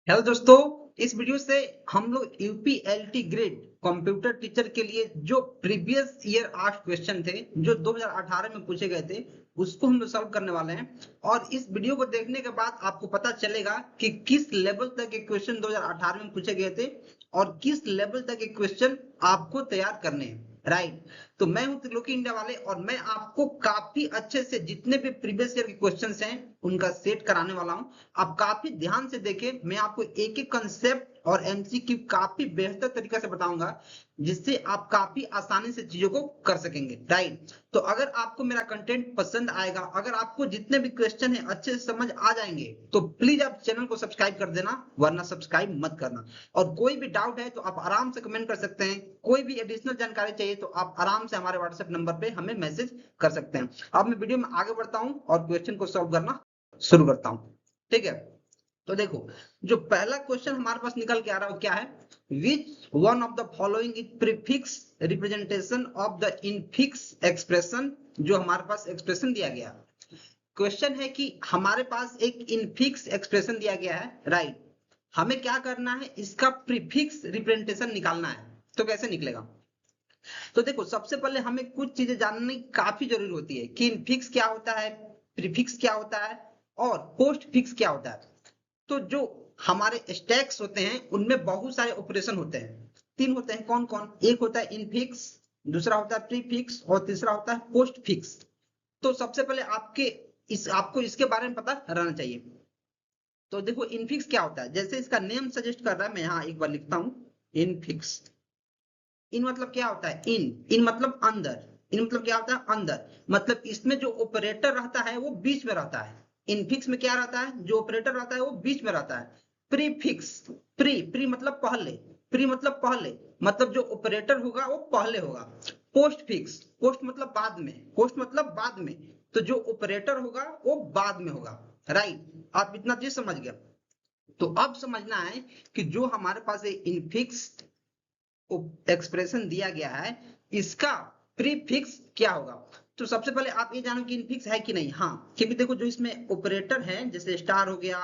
Hello दोस्तों। इस video से हम लोग यूपीएलटी ग्रेड कंप्यूटर टीचर के लिए जो प्रीवियस ईयर 8 क्वेश्चन थे जो 2018 में पूछे गए थे उसको हम लोग सॉल्व करने वाले हैं। और इस वीडियो को देखने के बाद आपको पता चलेगा कि किस लेवल तक के क्वेश्चन 2018 में पूछे गए थे और किस लेवल तक के क्वेश्चन आपको तैयार करने हैं। राइट। तो मैं हूं त्रिलोकी इंडिया वाले और मैं आपको काफी अच्छे से जितने भी प्रीवियस ईयर के क्वेश्चंस हैं उनका सेट कराने वाला हूं। आप काफी ध्यान से देखें, मैं आपको एक एक कंसेप्ट और एमसीक्यू काफी बेहतर तरीके से बताऊंगा जिससे आप काफी आसानी से चीजों को कर सकेंगे। राइट। तो अगर आपको मेरा कंटेंट पसंद आएगा, अगर आपको जितने भी क्वेश्चन है अच्छे से समझ आ जाएंगे तो प्लीज आप चैनल को सब्सक्राइब कर देना, वरना सब्सक्राइब मत करना। और कोई भी डाउट है तो आप आराम से कमेंट कर सकते हैं। कोई भी एडिशनल जानकारी चाहिए तो आप आराम से हमारे व्हाट्सएप नंबर पे हमें मैसेज कर सकते हैं। अब मैं वीडियो में आगे बढ़ता हूं और क्वेश्चन को सॉल्व करना शुरू करता हूं। ठीक है। तो देखो, जो पहला क्वेश्चन हमारे पास निकल के आ रहा है वो क्या है? Which one of the following is prefix representation of the infix expression. जो हमारे पास एक्सप्रेशन दिया गया, क्वेश्चन है कि हमारे पास एक इनफिक्स एक्सप्रेशन दिया गया है। राइट। हमें क्या करना है, इसका प्रीफिक्स रिप्रेजेंटेशन निकालना है। तो कैसे निकलेगा? तो देखो, सबसे पहले हमें कुछ चीजें जाननी काफी जरूरी होती है कि इनफिक्स क्या होता है, प्रीफिक्स क्या होता है और पोस्ट फिक्स क्या होता है। तो जो हमारे स्टैक्स होते हैं उनमें बहुत सारे ऑपरेशन होते हैं। तीन होते हैं। कौन कौन? एक होता है इनफिक्स, दूसरा होता है प्रीफिक्स और तीसरा होता है पोस्ट फिक्स। तो सबसे पहले आपको इसके बारे में पता रहना चाहिए। तो देखो, इनफिक्स क्या होता है, जैसे इसका नेम सजेस्ट कर रहा है, मैं यहाँ एक बार लिखता हूं। इनफिक्स। इन मतलब क्या होता है? इन मतलब अंदर। इन मतलब क्या होता है? अंदर। मतलब इसमें जो ऑपरेटर रहता है वो बीच में रहता है। इनफिक्स में क्या रहता है? जो ऑपरेटर रहता है वो बीच में रहता है। प्रीफिक्स। प्री मतलब पहले। प्री मतलब पहले, मतलब जो ऑपरेटर होगा वो पहले होगा। Post fix. पोस्ट मतलब बाद में। पोस्ट मतलब बाद में। तो जो ऑपरेटर होगा वो बाद में होगा। राइट। आप इतना चीज समझ गया। तो अब समझना है कि जो हमारे पास इनफिक्स एक्सप्रेशन दिया गया है इसका प्रीफिक्स क्या होगा। तो सबसे पहले आप ये जानो कि इनफिक्स है कि नहीं। हाँ, क्योंकि देखो, जो इसमें ऑपरेटर है जैसे स्टार हो गया,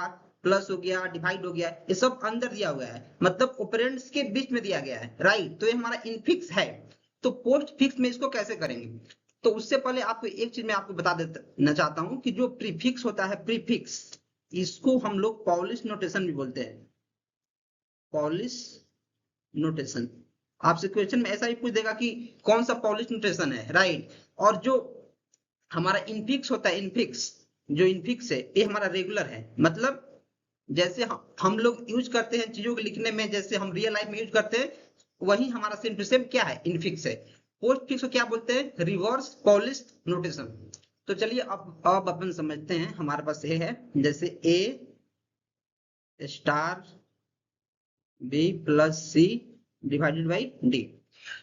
प्लस हो गया, डिवाइड हो गया, ये सब अंदर दिया हुआ है, मतलब ऑपरेंड्स के बीच में दिया गया है। राइट। तो ये हमारा इनफिक्स है। तो पोस्ट फिक्स में इसको कैसे करेंगे? तो उससे पहले आपको एक चीज मैं आपको बता देना चाहता हूं कि जो प्रीफिक्स होता है, प्रीफिक्स, इसको हम लोग पॉलिश नोटेशन भी बोलते हैं। Polish notation. आपसे क्वेश्चन में ऐसा ही पूछ देगा कि कौन सा पॉलिश नोटेशन है। राइट। और जो हमारा इनफिक्स होता है, इनफिक्स, जो इनफिक्स है ये हमारा रेगुलर है। मतलब जैसे हम लोग यूज करते हैं चीजों को लिखने में, जैसे हम रियल लाइफ में यूज करते हैं, वही हमारा सेम टू सेम क्या है? इनफिक्स है। पोस्ट फिक्स को क्या बोलते हैं? Reverse polish notation. तो चलिए अब अपन समझते हैं। हमारे पास ये है, जैसे A star B plus C divided by D.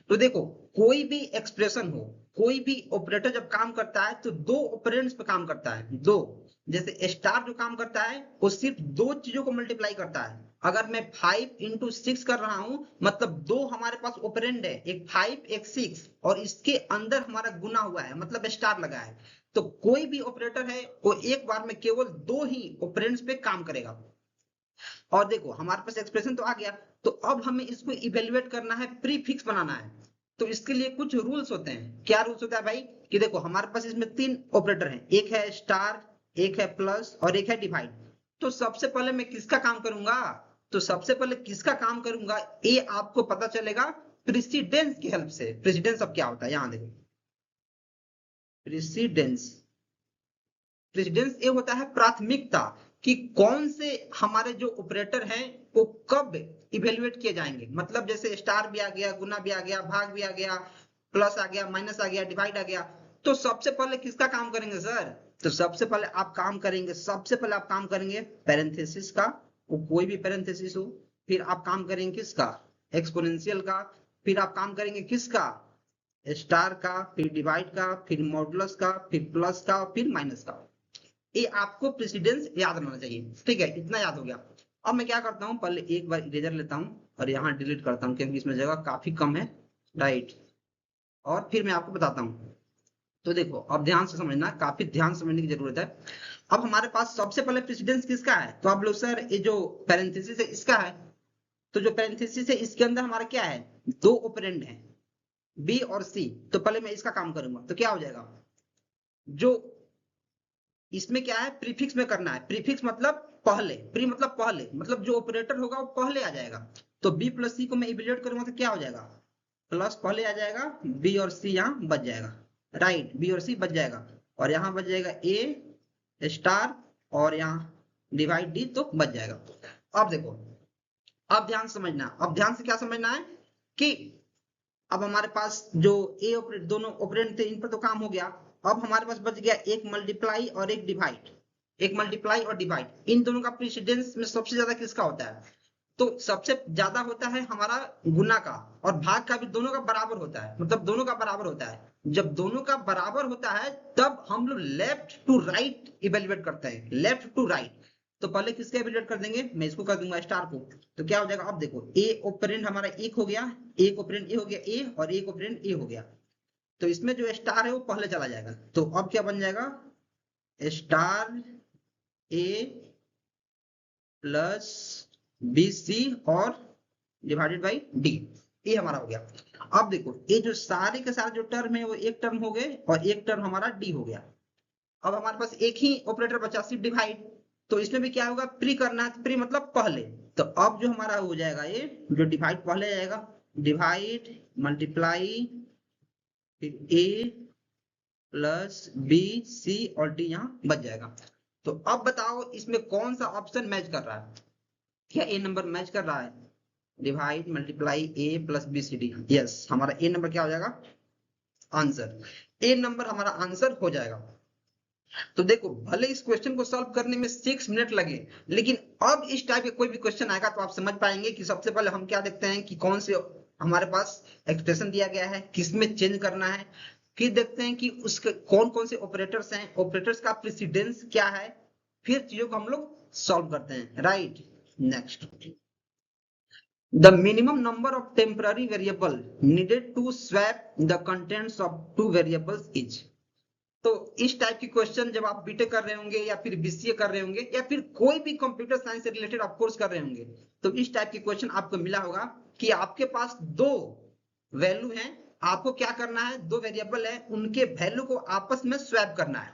तो देखो, कोई भी एक्सप्रेशन हो, कोई भी ऑपरेटर जब काम करता है तो दो ऑपरेंड्स पे काम करता है। दो। जैसे स्टार जो काम करता है वो सिर्फ दो चीजों को मल्टीप्लाई करता है। अगर मैं 5 into 6 कर रहा हूं, मतलब दो हमारे पास ऑपरेंड है, एक 5 एक 6, और इसके अंदर हमारा गुना हुआ है, मतलब स्टार लगा है। तो कोई भी ऑपरेटर है वो एक बार में केवल दो ही ऑपरेंड्स पे काम करेगा। और देखो, हमारे पास एक्सप्रेशन तो आ गया। तो अब हमें इसको इवेल्युएट करना है, प्रीफिक्स बनाना है। तो इसके लिए कुछ रूल्स होते हैं। क्या रूल्स होता है भाई? कि देखो, हमारे पास इसमें तीन ऑपरेटर हैं, एक है स्टार, एक है प्लस और एक है डिवाइड। तो सबसे पहले मैं किसका काम करूंगा? तो सबसे पहले किसका काम करूंगा ये आपको पता चलेगा प्रेसिडेंस की हेल्प से। प्रेसिडेंस अब क्या होता है, यहां देखो। प्रेसिडेंस। प्रेसिडेंस ये होता है प्राथमिकता, कि कौन से हमारे जो ऑपरेटर हैं वो कब इवेल्युएट किए जाएंगे। मतलब जैसे स्टार भी आ गया, गुना भी आ गया, भाग भी आ गया, प्लस आ गया, माइनस आ गया, डिवाइड आ गया। तो सबसे पहले किसका काम करेंगे सर? तो सबसे पहले आप काम करेंगे पैरेंथेसिस का, वो कोई भी पैरेंथेसिस हो। फिर आप काम करेंगे किसका? एक्सपोनेंशियल का। फिर आप काम करेंगे किसका? स्टार का, फिर डिवाइड का, फिर मॉडुलस का, फिर प्लस का, फिर माइनस का। ये आपको प्रेसिडेंस याद रहना चाहिए। ठीक है, इतना याद हो गया। अब मैं क्या करता हूँ, पहले एक बार इरेजर लेता हूँ और यहाँ डिलीट करता हूँ क्योंकि इसमें जगह काफी कम है। राइट। और फिर मैं आपको बताता हूँ। तो देखो, अब ध्यान से समझना, काफी ध्यान से समझने की जरूरत है। अब हमारे पास सबसे पहले प्रेसिडेंस किसका है, तो आप लोग सर ये जो पैरेंथेसिस है इसका है, तो जो पैरेंथेसिस है इसके अंदर हमारा क्या है, दो ऑपरेंड है बी और सी, तो पहले मैं इसका काम करूंगा, तो क्या हो जाएगा, जो इसमें क्या है प्रीफिक्स में करना है, प्रीफिक्स मतलब पहले, प्री मतलब पहले, मतलब जो ऑपरेटर होगा वो पहले आ जाएगा, तो बी प्लस सी को मैं इवेल्युएट करूंगा तो क्या हो जाएगा, प्लस पहले आ जाएगा, बी और सी यहाँ बच जाएगा, राइट, बी और सी बच जाएगा, और यहाँ बच जाएगा ए स्टार, और यहाँ डिवाइड डी तो बच जाएगा। अब देखो, अब ध्यान समझना, अब ध्यान से क्या समझना है कि अब हमारे पास जो ए ऑपरेट दोनों ऑपरेंड थे इन पर तो काम हो गया, अब हमारे पास बच गया एक मल्टीप्लाई और एक डिवाइड, एक मल्टीप्लाई और डिवाइड, इन दोनों का प्रेसिडेंस में सबसे ज्यादा किसका होता है, तो सबसे ज्यादा होता है हमारा गुना का, और भाग का भी दोनों का बराबर होता है, मतलब दोनों का बराबर होता है, जब दोनों का बराबर होता है तब हम लोग लेफ्ट टू राइट इवेल्युएट करते हैं, लेफ्ट टू राइट, तो पहले किसका इवेल्युएट कर देंगे, मैं इसको कर दूंगा स्टार को, तो क्या हो जाएगा, अब देखो ए ऑपरेंड हमारा एक हो गया, एक ऑपरेंड ए हो गया ए, और एक ऑपरेंड ए हो गया, तो इसमें जो स्टार है वो पहले चला जाएगा, तो अब क्या बन जाएगा, स्टार ए प्लस बी सी और डिवाइडेड बाई डी, ये हमारा हो गया। अब देखो ये जो सारे के सारे जो टर्म है वो एक टर्म हो गए, और एक टर्म हमारा डी हो गया, अब हमारे पास एक ही ऑपरेटर बचा सिर्फ डिवाइड, तो इसमें भी क्या होगा, प्री करना है, प्री मतलब पहले, तो अब जो हमारा हो जाएगा ये जो डिवाइड पहले जाएगा, डिवाइड मल्टीप्लाई फिर ए प्लस बी सी और डी यहाँ बच जाएगा। तो अब बताओ इसमें कौन सा ऑप्शन मैच कर रहा है, क्या ए नंबर मैच कर रहा है, divide multiply A plus B C D, yes, हमारा ए नंबर क्या हो जाएगा, आंसर, ए नंबर हमारा आंसर हो जाएगा। तो देखो भले इस क्वेश्चन को सॉल्व करने में 6 मिनट लगे, लेकिन अब इस टाइप के कोई भी क्वेश्चन आएगा तो आप समझ पाएंगे कि सबसे पहले हम क्या देखते हैं कि कौन से हमारे पास एक्सप्रेशन दिया गया है, किसमें चेंज करना है, फिर देखते हैं कि उसके कौन कौन से ऑपरेटर्स हैं, ऑपरेटर्स का प्रेसिडेंस क्या है, फिर चीजों को हम लोग सॉल्व करते हैं, right. Next, the minimum number of temporary variable needed to swap the contents of two variables is, तो इस टाइप की क्वेश्चन जब आप बीटेक कर रहे होंगे या फिर बीसीए कर रहे होंगे या फिर कोई भी कंप्यूटर साइंस से रिलेटेड आप कोर्स कर रहे होंगे, तो इस टाइप की क्वेश्चन आपको मिला होगा कि आपके पास दो वैल्यू हैं, आपको क्या करना है, दो वेरिएबल है उनके वैल्यू को आपस में स्वैप करना है।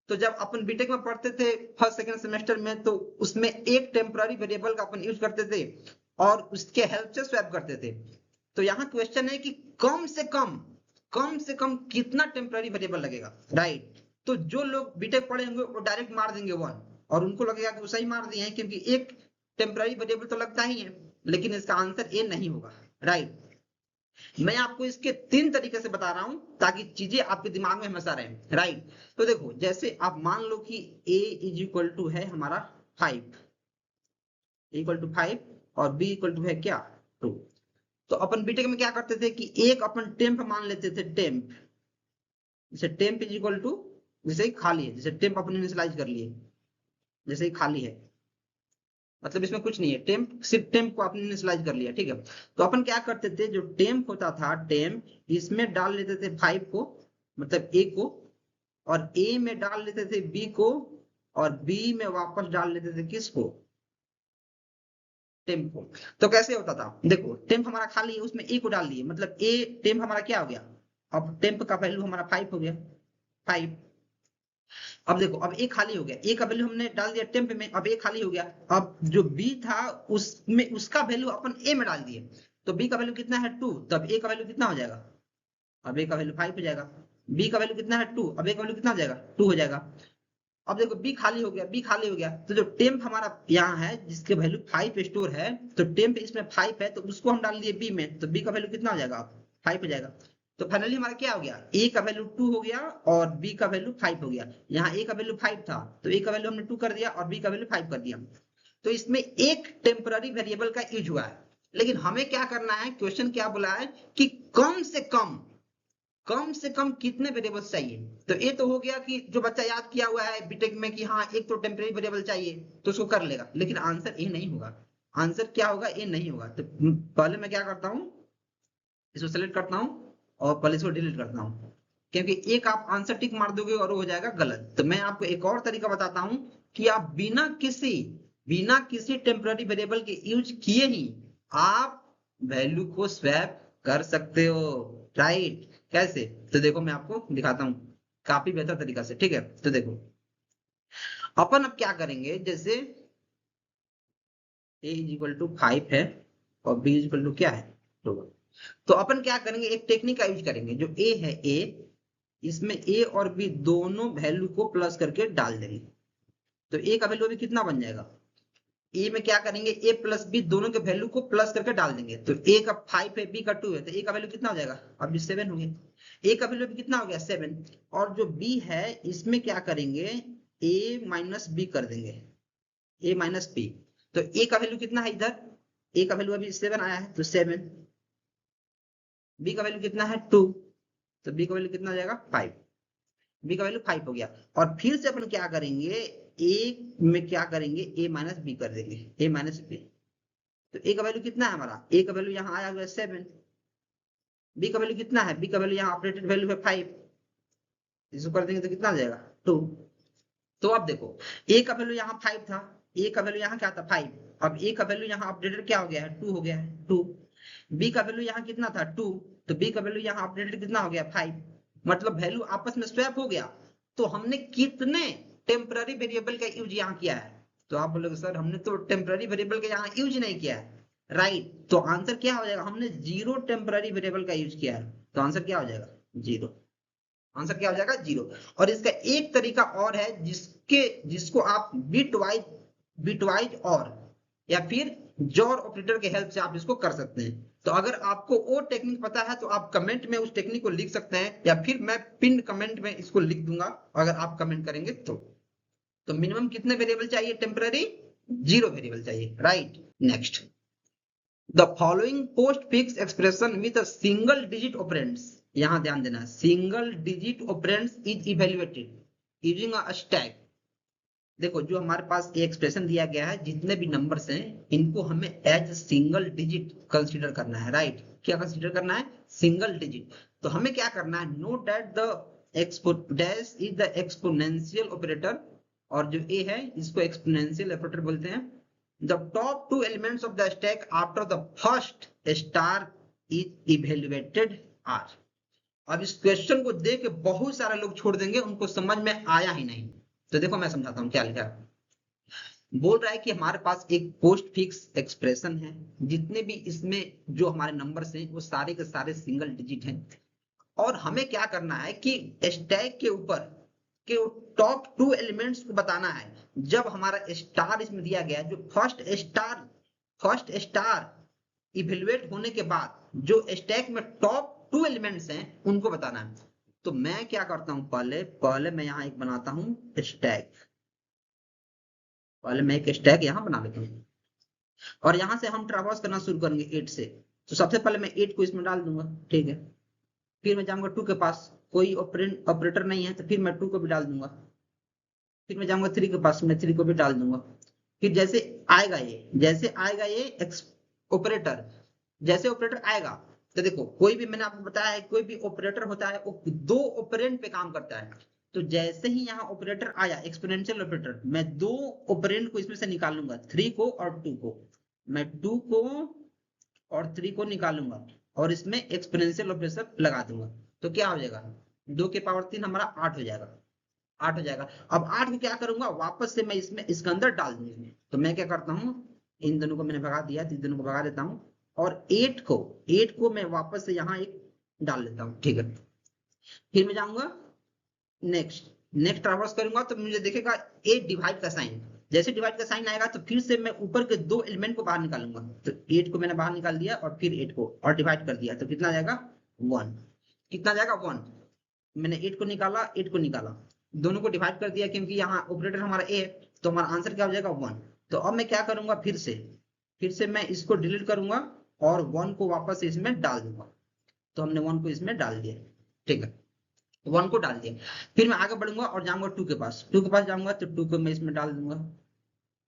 तो जब अपन बीटेक में पढ़ते थे फर्स्ट सेकंड सेमेस्टर में, तो उसमें एक टेम्पररी वेरिएबल का अपन यूज करते थे और उसके हेल्प से स्वैप करते थे। तो यहाँ क्वेश्चन है कि कम से कम कितना टेम्पररी वेरिएबल लगेगा, राइट। तो जो लोग बीटेक पढ़े होंगे वो डायरेक्ट मार देंगे 1, और उनको लगेगा कि वो सही मार दिए हैं क्योंकि एक टेम्पररी वेरिएबल तो लगता ही है, लेकिन इसका आंसर ए नहीं होगा, राइट। मैं आपको इसके 3 तरीके से बता रहा हूं ताकि चीजें आपके दिमाग में हमेशा रहें, राइट। तो देखो जैसे आप मान लो कि a इज इक्वल टू है हमारा 5, इक्वल टू 5 और b इक्वल टू है क्या 2, तो अपन बीटेक में क्या करते थे कि एक अपन टेम्प मान लेते थे, टेम्प, जैसे टेम्प इज इक्वल टू, जैसे ही खाली है, जैसे टेम्प अपन इनिशियलाइज कर लिए, जैसे ही खाली है मतलब इसमें कुछ नहीं है, टेम्प सिर्फ टेम्प को आपने इनिशियलाइज कर लिया, ठीक है। तो अपन क्या करते थे, जो टेम्प होता था टेम्प, इसमें डाल लेते थे 5 को, मतलब ए को, और ए में डाल लेते थे बी को, और बी में वापस डाल लेते थे किसको, टेम्प को। तो कैसे होता था, देखो टेम्प हमारा खाली है उसमें ए को डाल दिए, मतलब ए टेम्प हमारा क्या हो गया, अब टेम्प का वैल्यू हमारा 5 हो गया, 5। अब देखो अब ए खाली हो गया, ए का वैल्यू हमने डाल दिया टेम्प में, अब ए खाली हो गया, अब जो बी था उसमें उसका वैल्यू अपन ए में डाल दिए, तो बी का वैल्यू कितना है 2, तब ए का वैल्यू कितना हो जाएगा, अब ए का वैल्यू 5 हो जाएगा, बी का वैल्यू कितना है 2, अब ए का वैल्यू कितना हो जाएगा 2 हो जाएगा। अब देखो बी खाली हो गया, बी खाली हो गया, तो जो टेम्प हमारा यहाँ है जिसके वैल्यू 5 स्टोर है, तो टेम्प इसमें 5 है तो उसको हम डाल दिए बी में, तो बी का वैल्यू कितना हो जाएगा 5 हो जाएगा। तो फाइनली हमारा क्या हो गया, ए का वैल्यू 2 हो गया और बी का वैल्यू 5 हो गया। यहाँ ए का वैल्यू 5 था तो ए का वैल्यू हमने 2 कर दिया और बी का वैल्यू 5 कर दिया। तो इसमें एक टेम्पररी वेरिएबल का यूज हुआ है, लेकिन हमें क्या करना है, क्वेश्चन क्या बोला है कि कम से कम कितने वेरिएबल्स चाहिए। तो ये तो हो गया कि जो बच्चा याद किया हुआ है बीटेक में कि हाँ एक तो टेम्पररी वेरिएबल चाहिए तो उसको कर लेगा, लेकिन आंसर ए नहीं होगा। आंसर क्या होगा, ए नहीं होगा। तो पहले मैं क्या करता हूँ, इसको सेलेक्ट करता हूँ और पहले इसको डिलीट करता हूँ, क्योंकि एक आप आंसर टिक मार दोगे और वो हो जाएगा गलत। तो मैं आपको एक और तरीका बताता हूं कि आप बिना किसी टेम्पररी वेरिएबल के यूज किए ही आप वैल्यू को स्वैप कर सकते हो, राइट। कैसे? तो देखो मैं आपको दिखाता हूं काफी बेहतर तरीका से, ठीक है। तो देखो अपन अब क्या करेंगे, जैसे a इज इक्वल टू 5 है और b इज इक्वल टू क्या है 2, तो अपन क्या करेंगे, एक टेक्निक का यूज करेंगे। जो a है a, इसमें a और b दोनों वैल्यू को प्लस करके डाल देंगे। तो a का वैल्यू अभी कितना बन जाएगा, a में क्या करेंगे, a प्लस b दोनों के वैल्यू को प्लस करके डाल देंगे। तो a का 5 है, b का 2 है, तो a का वैल्यू कितना हो जाएगा, अभी 7 हो गया। a का वैल्यू अभी कितना हो गया 7। और जो b है इसमें क्या करेंगे, a माइनस b कर देंगे, a माइनस b। तो a का वैल्यू कितना है इधर, a का वैल्यू अभी 7 आया है तो 7, b का वैल्यू कितना है 2, तो b का वैल्यू कितना हो जाएगा 5, b का वैल्यू 5 हो गया। और फिर से अपन क्या करेंगे, a में क्या करेंगे, a माइनस b कर देंगे, a माइनस b। तो a का वैल्यू कितना है हमारा, a का वैल्यू यहाँ आया हुआ 7, b का वैल्यू कितना है, b का वैल्यू यहाँ ऑपरेटेड वैल्यू है 5, इसको कर देंगे तो कितना आ जाएगा 2। तो अब देखो a का वैल्यू यहाँ 5 था, a का वैल्यू यहाँ क्या था 5, अब a का वैल्यू यहाँ अपडेटेड क्या हो गया है 2 हो गया है 2। b का वैल्यू यहाँ कितना था 2, तो b का वैल्यू यहाँ अपडेटेड कितना हो गया 5, मतलब वैल्यू आपस में स्वैप हो गया। तो हमने कितने टेम्पररी वेरिएबल का यूज यहाँ किया है, तो आप बोलोगे सर हमने तो टेम्पररी वेरिएबल का यहाँ यूज नहीं किया है, राइट। तो आंसर क्या हो जाएगा, हमने 0 टेम्पररी वेरिएबल का यूज किया है, तो आंसर क्या हो जाएगा 0, आंसर क्या हो जाएगा 0। और इसका एक तरीका और है जिसको आप बिटवाइज और या फिर जॉर ऑपरेटर के हेल्प से आप इसको कर सकते हैं। तो अगर आपको वो टेक्निक पता है तो आप कमेंट में उस टेक्निक को लिख सकते हैं, या फिर मैं पिन कमेंट में इसको लिख दूंगा अगर आप कमेंट करेंगे तो मिनिमम कितने वेरिएबल चाहिए टेम्पररी, 0 वेरिएबल चाहिए, right. Next, the following post fix expression with a single digit operands, यहां ध्यान देना, single digit operands is evaluated using a stack. देखो जो हमारे पास ये एक्सप्रेशन दिया गया है, जितने भी नंबर्स हैं इनको हमें एज सिंगल डिजिट कंसीडर करना है, राइट। क्या कंसीडर करना है, सिंगल डिजिट। तो हमें क्या करना है, note that the dash is the exponential operator, और जो ए है इसको एक्सपोनेंशियल ऑपरेटर बोलते हैं। The top 2 elements of the stack after the first star is evaluated are. अब इस क्वेश्चन को देख के बहुत सारे लोग छोड़ देंगे, उनको समझ में आया ही नहीं। तो देखो मैं समझाता हूँ क्या लिखा है। बोल रहा है कि हमारे पास एक पोस्ट फिक्स एक्सप्रेशन है, जितने भी इसमें जो हमारे नंबर्स हैं वो सारे के सारे सिंगल डिजिट हैं, और हमें क्या करना है कि स्टैक के ऊपर के टॉप 2 एलिमेंट्स को बताना है। जब हमारा स्टार इसमें दिया गया है, जो फर्स्ट स्टार इवेल्युएट होने के बाद जो स्टैक में टॉप 2 एलिमेंट्स हैं उनको बताना है। तो मैं क्या करता हूं, पहले मैं यहां एक बनाता हूं स्टैक, पहले मैं एक स्टैक यहां बना लेता हूं, और यहां से हम ट्रैवर्स करना शुरू करेंगे 8 से। तो सबसे पहले मैं 8 को इसमें डाल दूंगा, ठीक है। फिर मैं जाऊंगा 2 के पास, कोई ऑपरेटर नहीं है तो फिर मैं 2 को भी डाल दूंगा। फिर मैं जाऊंगा 3 के पास, मैं 3 को भी डाल दूंगा। फिर जैसे आएगा ये ऑपरेटर, जैसे ऑपरेटर आएगा, तो देखो कोई भी, मैंने आपको बताया है कोई भी ऑपरेटर होता है वो 2 ऑपरेंड पे काम करता है। तो जैसे ही यहाँ ऑपरेटर आया एक्सपोनेंशियल ऑपरेटर, मैं 2 ऑपरेंड को इसमें से निकालूंगा, 3 को और 2 को। मैं 2 को और 3 को निकालूंगा और इसमें एक्सपोनेंशियल ऑपरेशन लगा दूंगा। तो क्या हो जाएगा, 2 के पावर 3 हमारा 8 हो जाएगा, 8 हो जाएगा। अब 8 को क्या करूंगा, वापस से मैं इसमें इसके अंदर डाल दूंगा। तो मैं क्या करता हूँ, इन दोनों को मैंने भगा दिया, इन दोनों को भगा देता हूँ, और 8 को मैं वापस से यहाँ एक डाल लेता हूँ, ठीक है। फिर मैं जाऊंगा नेक्स्ट ट्रावर्स करूंगा, तो मुझे देखेगा 8 डिवाइड का साइन। जैसे डिवाइड का साइन आएगा तो फिर से मैं ऊपर के 2 एलिमेंट को बाहर निकालूंगा। तो 8 को मैंने बाहर निकाल दिया और फिर 8 को और डिवाइड कर दिया, तो कितना जाएगा 1, कितना जाएगा 1। मैंने 8 को निकाला, 8 को निकाला, दोनों को डिवाइड कर दिया, क्योंकि यहाँ ऑपरेटर हमारा ए है, तो हमारा आंसर क्या हो जाएगा 1। तो अब मैं क्या करूंगा, फिर से मैं इसको डिलीट करूंगा और 1 को वापस इसमें डाल दूंगा। तो हमने 1 को इसमें डाल दिया, ठीक है, 1 को डाल दिया। फिर मैं आगे बढ़ूंगा और जाऊंगा 2 के पास, जाऊंगा तो 2 को मैं इसमें डाल दूंगा।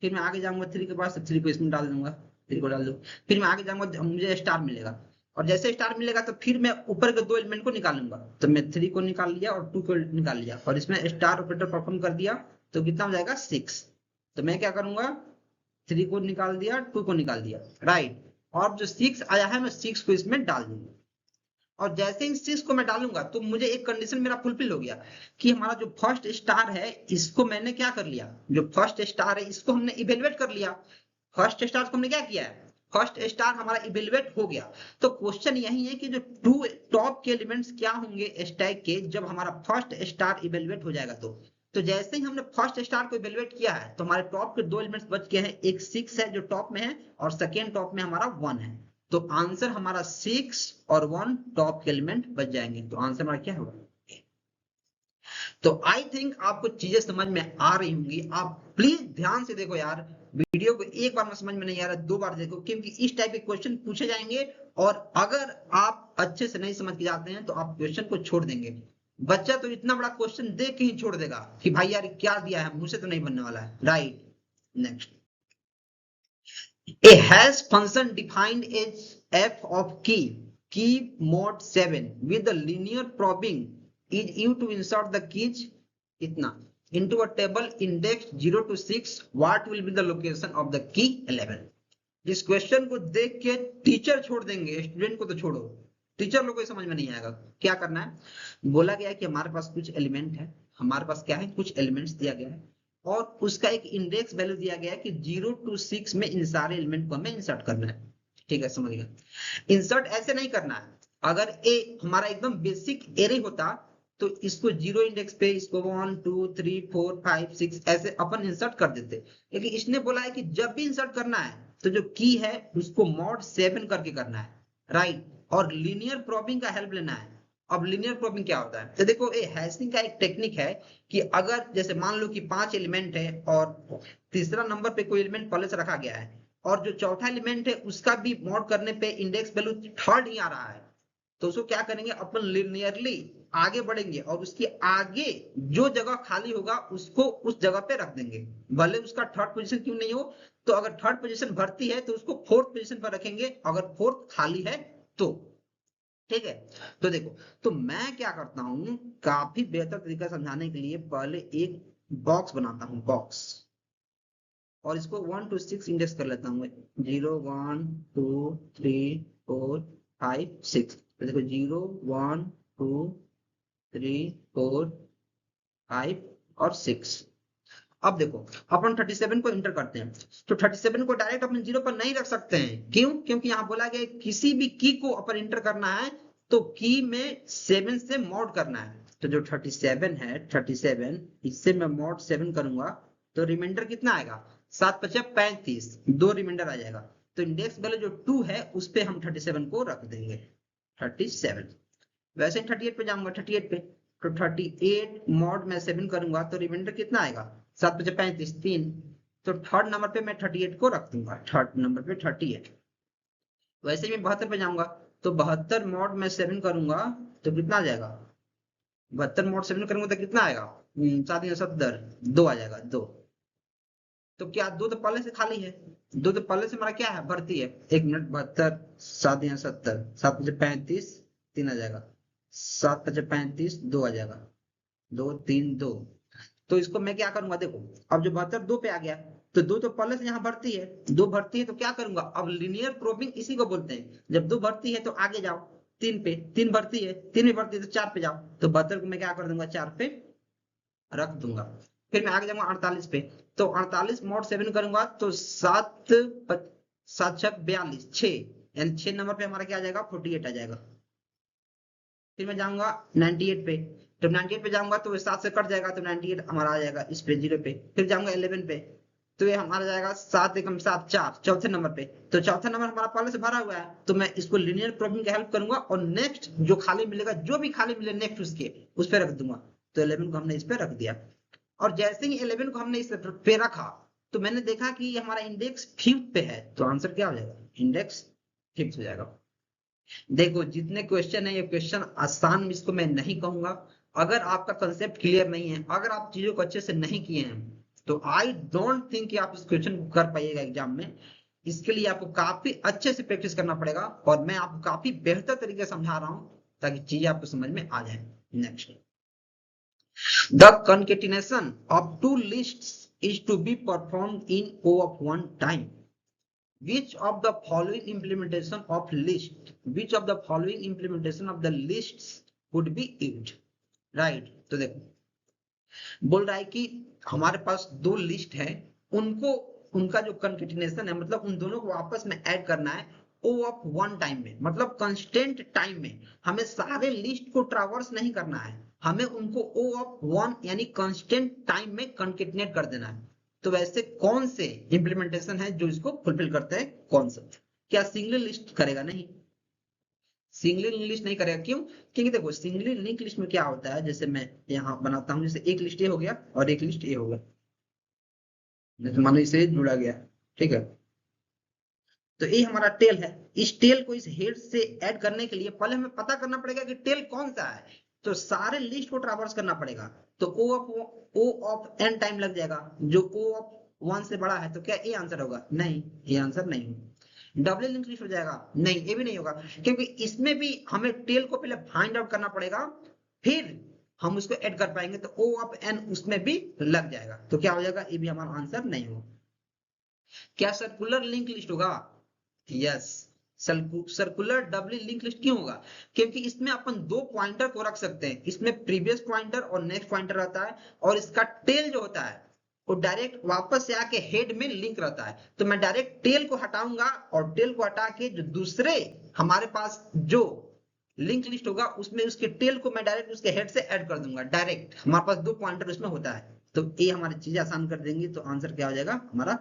फिर मैं आगे जाऊंगा 3 के पास, तो 3 को इसमें डाल दूंगा, 3 को डाल दूंगा। फिर मैं आगे जाऊंगा, मुझे स्टार मिलेगा, और जैसे स्टार मिलेगा तो फिर मैं ऊपर के दो एलिमेंट को निकालूंगा, तो मैं 3 को निकाल लिया और 2 को निकाल लिया और इसमें स्टार ऑपरेटर परफॉर्म कर दिया, तो कितना हो जाएगा 6। तो मैं क्या करूंगा, 3 को निकाल दिया, 2 को निकाल दिया, राइट। और जो 6 आया है मैं 6 को इसमें डाल दूंगा, और जैसे ही 6 को मैं डालूंगा तो मुझे एक कंडीशन मेरा फुलफिल हो गया कि हमारा जो फर्स्ट स्टार है इसको मैंने क्या कर लिया, जो फर्स्ट स्टार है इसको हमने इवेलुएट कर लिया। फर्स्ट स्टार को हमने क्या किया है, फर्स्ट स्टार हमारा इवेलुएट हो गया। तो क्वेश्चन यही है कि जो 2 टॉप के एलिमेंट्स क्या होंगे स्टैक के जब हमारा फर्स्ट स्टार इवेलुएट हो जाएगा। तो जैसे ही हमने फर्स्ट स्टार को इवेलुएट किया है तो हमारे टॉप के 2 एलिमेंट्स बच गए हैं, एक 6 है जो टॉप में है और सेकेंड टॉप में हमारा 1 है। तो आंसर हमारा 6 और 1 टॉप के एलिमेंट बच जाएंगे, तो आंसर हमारा क्या होगा। तो आई थिंक आपको चीजें समझ में आ रही होंगी। आप प्लीज ध्यान से देखो यार, वीडियो को एक बार में समझ में नहीं आ रहा 2 बार देखो, क्योंकि इस टाइप के क्वेश्चन पूछे जाएंगे और अगर आप अच्छे से नहीं समझ के जाते हैं तो आप क्वेश्चन को छोड़ देंगे। बच्चा तो इतना बड़ा क्वेश्चन देख के ही छोड़ देगा कि भाई यार क्या दिया है, मुझसे तो नहीं बनने वाला है, right. Next, a hash function defined as f of key mod 7 with the linear probing is used to insert the keys इतना into a table indexed 0 to 6, what will be the location of the key 11। इस question को देख के teacher छोड़ देंगे, student को तो छोड़ो, टीचर लोग को समझ में नहीं आएगा। क्या करना है, बोला गया है कि हमारे पास कुछ एलिमेंट है, हमारे पास क्या है, कुछ एलिमेंट्स दिया गया है और उसका एक इंडेक्स वैल्यू दिया गया है कि 0 to 6 में इन सारे एलिमेंट को हमें इंसर्ट करना है। ठीक है, समझ गया। इंसर्ट ऐसे नहीं करना है, अगर ए हमारा एकदम बेसिक एरे होता तो इसको 0 इंडेक्स पे इसको 1 2 3 4 5 6 ऐसे अपन इंसर्ट कर देते, लेकिन इसने बोला है कि जब भी इंसर्ट करना है तो जो की है उसको mod 7 करके करना है, राइट। और लीनियर प्रोबिंग का हेल्प लेना है। अब लीनियर प्रोबिंग क्या होता है, तो देखो ये हैशिंग का एक टेक्निक है कि अगर जैसे मान लो कि 5 एलिमेंट है और तीसरा नंबर पे कोई एलिमेंट पहले से रखा गया है और जो चौथा एलिमेंट है उसका भी मॉड करने पे इंडेक्स वैल्यू 3rd ही आ रहा है, तो उसको क्या करेंगे, अपन लिनियरली आगे बढ़ेंगे और उसके आगे जो जगह खाली होगा उसको उस जगह पे रख देंगे, भले उसका 3rd पोजीशन क्यों नहीं हो। तो अगर 3rd पोजीशन भरती है तो उसको 4th पोजीशन पर रखेंगे, अगर 4th खाली है तो। ठीक है, तो देखो, तो मैं क्या करता हूं, काफी बेहतर तरीका समझाने के लिए पहले एक बॉक्स बनाता हूं, बॉक्स, और इसको 1 to 6 इंडेक्स कर लेता हूं, 0 1 2 3 4 5 6। तो देखो 0 1 2 3 4 5 और 6। अब देखो अपन 37 को इंटर करते हैं, तो 37 को डायरेक्ट अपन 0 पर नहीं रख सकते हैं, क्यों, क्योंकि यहाँ बोला गया किसी भी की को अपन इंटर करना है तो की में 7 से मॉड करना है। तो जो 37 है, 37 इससे मैं मॉड 7 करूंगा तो रिमाइंडर कितना आएगा, 7 5 35, 2 रिमाइंडर आ जाएगा। तो इंडेक्स वैल्यू जो 2 है उस पे हम 37 को रख देंगे, 37। वैसे 38 पे जाऊंगा, 38 पे तो 38 मॉड में 7 करूंगा तो रिमाइंडर कितना आएगा, 7 5 35, 3। तो 3rd नंबर पे मैं 38 को रख दूंगा, 3rd नंबर पे 38। वैसे मैं 72 पे जाऊंगा तो 72 मॉड में 7 करूंगा तो कितना आ जाएगा, 72 मॉड 7 करूंगा तो कितना आएगा, 7 70, 2 आ जाएगा, 2। तो क्या 2 तो पहले से खाली है, 2 तो पहले से हमारा क्या है, भर्ती है। 1 मिनट, 72 7 70, 7 5 35, 3 आ जाएगा, 7 5 35, 2 आ जाएगा, 2 3 2। तो इसको मैं क्या करूंगा, देखो अब जो 72 2 पे आ गया तो 2 तो पहले से यहाँ भर्ती है, 2 भर्ती है तो क्या करूंगा, अब लीनियर प्रोबिंग इसी को बोलते हैं, जब 2 भर्ती है तो आगे जाओ 3 पे, 3 भर्ती है, 3 में भर्ती है तो 4 पे जाओ। तो 72 को मैं क्या कर दूंगा, 4 पे रख दूंगा। फिर मैं आगे जाऊंगा 48 पे, तो 48 मॉड 7 करूंगा तो 7 7 6 42, 6 यानी 6 नंबर पे हमारा क्या आ जाएगा, 48 आ जाएगा। फिर मैं जाऊंगा 98 पे, जब 98 पे जाऊंगा तो 7 से कट जाएगा तो 98 हमारा आ जाएगा इस पे 0 पे। फिर जाऊंगा 11 पे तो ये हमारा जाएगा 7 एकम 7 4, चौथे नंबर पे। तो चौथा नंबर हमारा पहले से भरा हुआ है तो मैं इसको लीनियर प्रोबिंग की हेल्प करूंगा और नेक्स्ट जो खाली मिलेगा, जो भी खाली मिले नेक्स्ट उसके उस पे रख दूंगा। तो 11 को हमने इस पे रख दिया और जैसे ही 11 को हमने इस पे रखा तो मैंने देखा कि हमारा इंडेक्स 5th पे है, तो आंसर क्या हो जाएगा, इंडेक्स 5th हो जाएगा। देखो जितने क्वेश्चन है ये क्वेश्चन आसान इसको मैं नहीं कहूंगा, अगर आपका कंसेप्ट क्लियर नहीं है, अगर आप चीजों को अच्छे से नहीं किए हैं तो आई डोंट थिंक कि आप इस क्वेश्चन को कर पाइएगा एग्जाम में। इसके लिए आपको काफी अच्छे से प्रैक्टिस करना पड़ेगा और मैं आपको काफी बेहतर तरीके से समझा रहा हूं ताकि चीजें आपको समझ में आ जाए। Next, the concatenation of two lists is to be performed in O of one time. Which of the following implementation of the lists would be used? Right, तो देखो बोल रहा है कि हमारे पास दो लिस्ट है, उनको उनका जो कंकेटिनेशन है मतलब उन दोनों को आपस में ऐड करना है O ऑफ वन टाइम में, मतलब कंस्टेंट टाइम में। हमें सारे लिस्ट को ट्रावर्स नहीं करना है, हमें उनको O ऑफ वन यानी कंस्टेंट टाइम में कंकेटिनेट कर देना है। तो वैसे कौन से इंप्लीमेंटेशन है जो इसको फुलफिल करते हैं? कौन सा? क्या सिंगल लिस्ट करेगा? नहीं, सिंगली लिंक नहीं करेगा। क्यों? क्योंकि देखो सिंगली लिंक लिस्ट में क्या होता है, जैसे मैं यहाँ बनाता हूँ, जैसे एक लिस्ट ए हो गया और एक लिस्ट ए हो गया, जैसे मान लो इसे जुड़ा गया, ठीक है, तो ये हमारा टेल है। इस टेल को इस हेड से ऐड करने के लिए पहले हमें पता करना पड़ेगा कि टेल कौन सा है, तो सारे लिस्ट को ट्रावर्स करना पड़ेगा। तो ओ ऑफ एन टाइम लग जाएगा, जो ओ ऑफ वन से बड़ा है, तो क्या ये आंसर होगा? नहीं, ये आंसर नहीं होगा। डबल लिंक लिस्ट हो जाएगा? नहीं, ये भी नहीं होगा, क्योंकि इसमें भी हमें टेल को पहले फाइंड आउट करना पड़ेगा, फिर हम उसको ऐड कर पाएंगे, तो ओ ऑफ एन उसमें भी लग जाएगा, तो क्या हो जाएगा? ये भी हमारा आंसर नहीं होगा। क्या सर्कुलर लिंक लिस्ट होगा? Yes, circular double link list क्यों होगा? क्योंकि इसमें अपन दो पॉइंटर को रख सकते हैं, इसमें प्रीवियस पॉइंटर और नेक्स्ट पॉइंटर रहता है, और इसका टेल जो होता है वो डायरेक्ट वापस से आके हेड में लिंक रहता है। तो मैं डायरेक्ट टेल को हटाऊंगा और टेल को हटा के जो दूसरे हमारे पास जो लिंक लिस्ट होगा उसमें उसके टेल को मैं डायरेक्ट उसके हेड से ऐड कर दूंगा। डायरेक्ट हमारे पास दो पॉइंटर उसमें होता है, तो ये हमारी चीजें आसान कर देंगी। तो आंसर क्या हो जाएगा हमारा?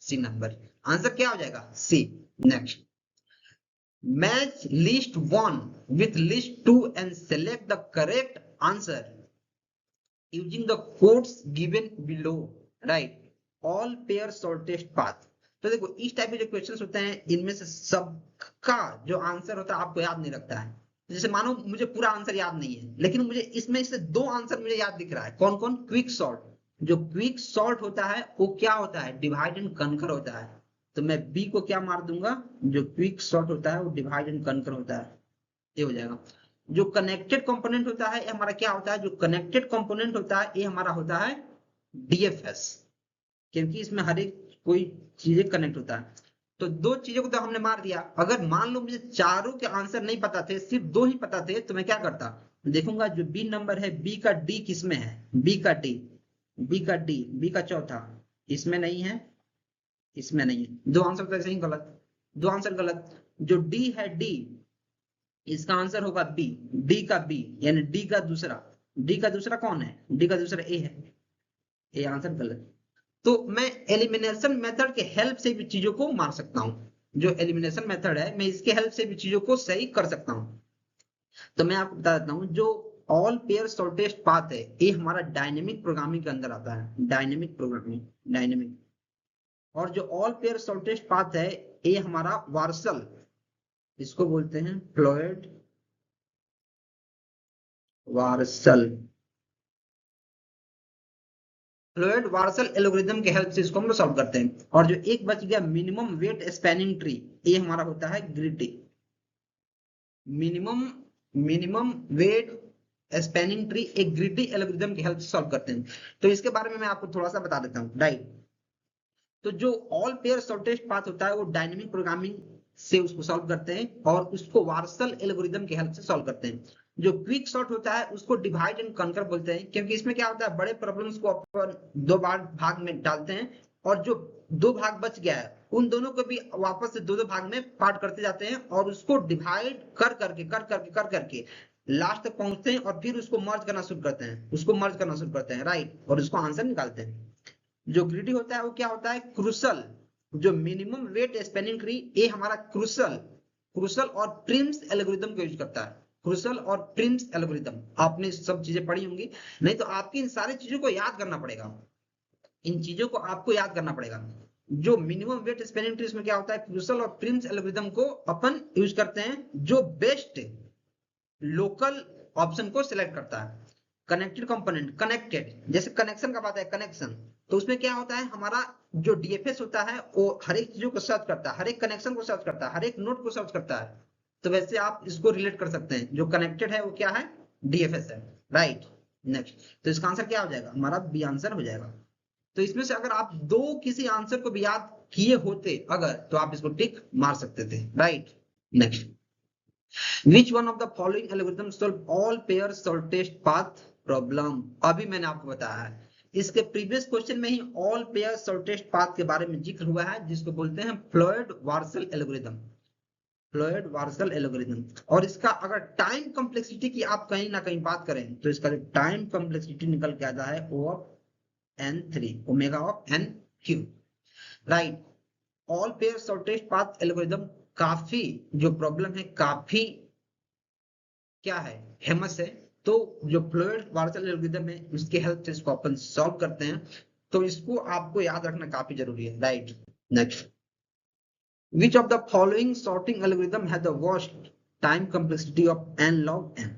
सी नंबर। आंसर क्या हो जाएगा? C. Next, match list 1 with list 2 and select the correct answer using the codes given below. Right, all pair shortest path। तो देखो इस टाइप के जो क्वेश्चंस होते हैं इनमें से सबका जो आंसर होता है आपको याद नहीं रखता है। जैसे मानो मुझे पूरा आंसर याद नहीं है, लेकिन मुझे इसमें से दो आंसर मुझे याद दिख रहा है। कौन कौन? Quick sort. जो क्विक सॉर्ट होता है वो क्या होता है? डिवाइड एंड कनकर होता है। तो मैं बी को क्या मार दूंगा? जो क्विक सॉर्ट होता है वो डिवाइड एंड कनकर होता है, ये हो जाएगा। जो कनेक्टेड कंपोनेंट होता है ये हमारा क्या होता है? जो कनेक्टेड कंपोनेंट होता है ये हमारा होता है डीएफएस, क्योंकि इसमें हर एक कोई चीजें कनेक्ट होता है। तो दो चीजों को तो हमने मार दिया। अगर मान लो मुझे चारों के आंसर नहीं पता थे, सिर्फ दो ही पता थे, तो मैं क्या करता? देखूंगा जो बी नंबर है, बी का डी किसमें है? बी का डी, बी का डी, बी का चौथा इसमें नहीं है, इसमें नहीं है। दो आंसर तो ऐसे ही गलत, दो आंसर गलत। जो डी है डी, इसका आंसर होगा बी, डी का बी यानी डी का दूसरा। डी का दूसरा कौन है? डी का दूसरा ए है, ये आंसर गलत। तो मैं एलिमिनेशन मेथड के हेल्प से भी चीजों को मार सकता हूं। जो एलिमिनेशन मेथड है मैं इसके हेल्प से भी चीजों को सही कर सकता हूं। तो मैं आपको बता देता हूं, जो ऑल पेयर शॉर्टेस्ट पाथ है ये हमारा डायनेमिक प्रोग्रामिंग के अंदर आता है। Dynamic programming, dynamic. और जो ऑल पेयर शॉर्टेस्ट पाथ है ये हमारा वार्सल, इसको बोलते हैं फ्लोयड वार्सल। फ्लोयड वार्सल एल्गोरिथम के हेल्प से इसको हम लोग सॉल्व करते हैं। और जो एक बच गया मिनिमम वेट स्पैनिंग ट्री, ये हमारा होता है greedy. Minimum weight spanning tree एक ग्रिडी एल्गोरिथम की हेल्प से सॉल्व करते हैं। तो इसके बारे में मैं आपको थोड़ा सा बता देता हूँ। राइट, तो जो ऑल पेयर शॉर्टेस्ट पाथ होता है वो डायनेमिक प्रोग्रामिंग से उसको सॉल्व करते हैं और उसको वार्सल एल्गोरिथम की हेल्प से सॉल्व करते हैं। जो क्विक सॉर्ट होता है उसको डिवाइड एंड कनकर बोलते हैं, क्योंकि इसमें क्या होता है बड़े प्रॉब्लम्स को अपन दो बार भाग में डालते हैं और जो दो भाग बच गया है उन दोनों को भी वापस से दो दो भाग में पार्ट करते जाते हैं और उसको डिवाइड कर करके लास्ट तक पहुंचते हैं और फिर उसको मर्ज करना शुरू करते हैं, उसको मर्ज करना शुरू करते हैं। राइट, और उसको आंसर निकालते हैं। जो ग्रीडी होता है वो क्या होता है? क्रूसल। जो मिनिमम वेट स्पैनिंग ट्री ये हमारा क्रूसल और प्रिम्स एल्गोरिथम को यूज करता है। क्रूसल और प्रिम्स एल्गोरिथम आपने सब चीजें पढ़ी होंगी, नहीं तो आपकी इन सारी चीजों को याद करना पड़ेगा। इन चीजों को आपको याद करना पड़ेगा। जो मिनिमम वेट स्पैनिंग ट्री में क्या होता है? क्रूसल और प्रिम्स एल्गोरिथम को अपन यूज करते हैं जो बेस्ट लोकल ऑप्शन को सिलेक्ट करता है। कनेक्टेड कंपोनेंट, कनेक्टेड, जैसे कनेक्शन का बात है, कनेक्शन, तो उसमें क्या होता है हमारा जो डीएफएस होता है वो हर एक चीजों को सर्च करता है, हर एक कनेक्शन को सर्च करता है, हर एक नोड को सर्च करता है। तो वैसे आप इसको रिलेट कर सकते हैं, जो कनेक्टेड है वो क्या है, डीएफएस है, राइट। नेक्स्ट, तो इसका आंसर क्या हो जाएगा, हमारा बी आंसर हो जाएगा। तो इसमें से अगर आप दो किसी आंसर को भी याद किए होते अगर, तो आप इसको टिक मार सकते थे, right. Next, which one of the following algorithm solve all pair shortest path problem. अभी मैंने आपको बताया है, इसके प्रीवियस क्वेश्चन में ही ऑल पेयर शॉर्टेस्ट पाथ के बारे में जिक्र हुआ है, जिसको बोलते हैं फ्लोयड वार्सल एल्गोरिथम, फ्लोयड वार्सल एल्गोरिथम। और इसका अगर टाइम कॉम्प्लेक्सिटी की आप कहीं ना कहीं बात करें, तो इसका जो टाइम कॉम्प्लेक्सिटी निकल के आता है O of n3 omega of n3, right. All pair shortest path algorithm काफी, जो प्रॉब्लम है काफी क्या है, फेमस है। तो जो फ्लोयड वार्सल एल्गोरिथम है उसके हेल्प से इसको अपन सॉल्व करते हैं, तो इसको आपको याद रखना काफी जरूरी है, right. Next, which of the following sorting algorithm has the worst time complexity of n log n।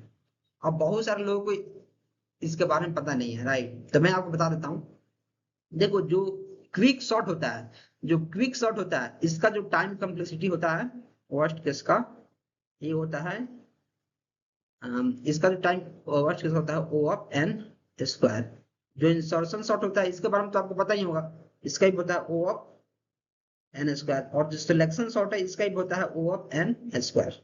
अब बहुत सारे लोगों को इसके बारे में पता नहीं है, राइट। तो मैं आपको बता देता हूं, देखो जो क्विक सॉर्ट होता है, जो क्विक सॉर्ट होता है, इसका जो टाइम कॉम्प्लेक्सिटी होता है वर्स्ट केस का, ये होता है इसका जो टाइम वर्स्ट केस होता है O ऑफ n स्क्वायर। जो इंसर्शन सॉर्ट होता है इसके बारे में तो आपको पता ही होगा, इसका ही होता है O ऑफ n स्क्वायर। और जो सिलेक्शन सॉर्ट है इसका ही होता है O ऑफ n स्क्वायर।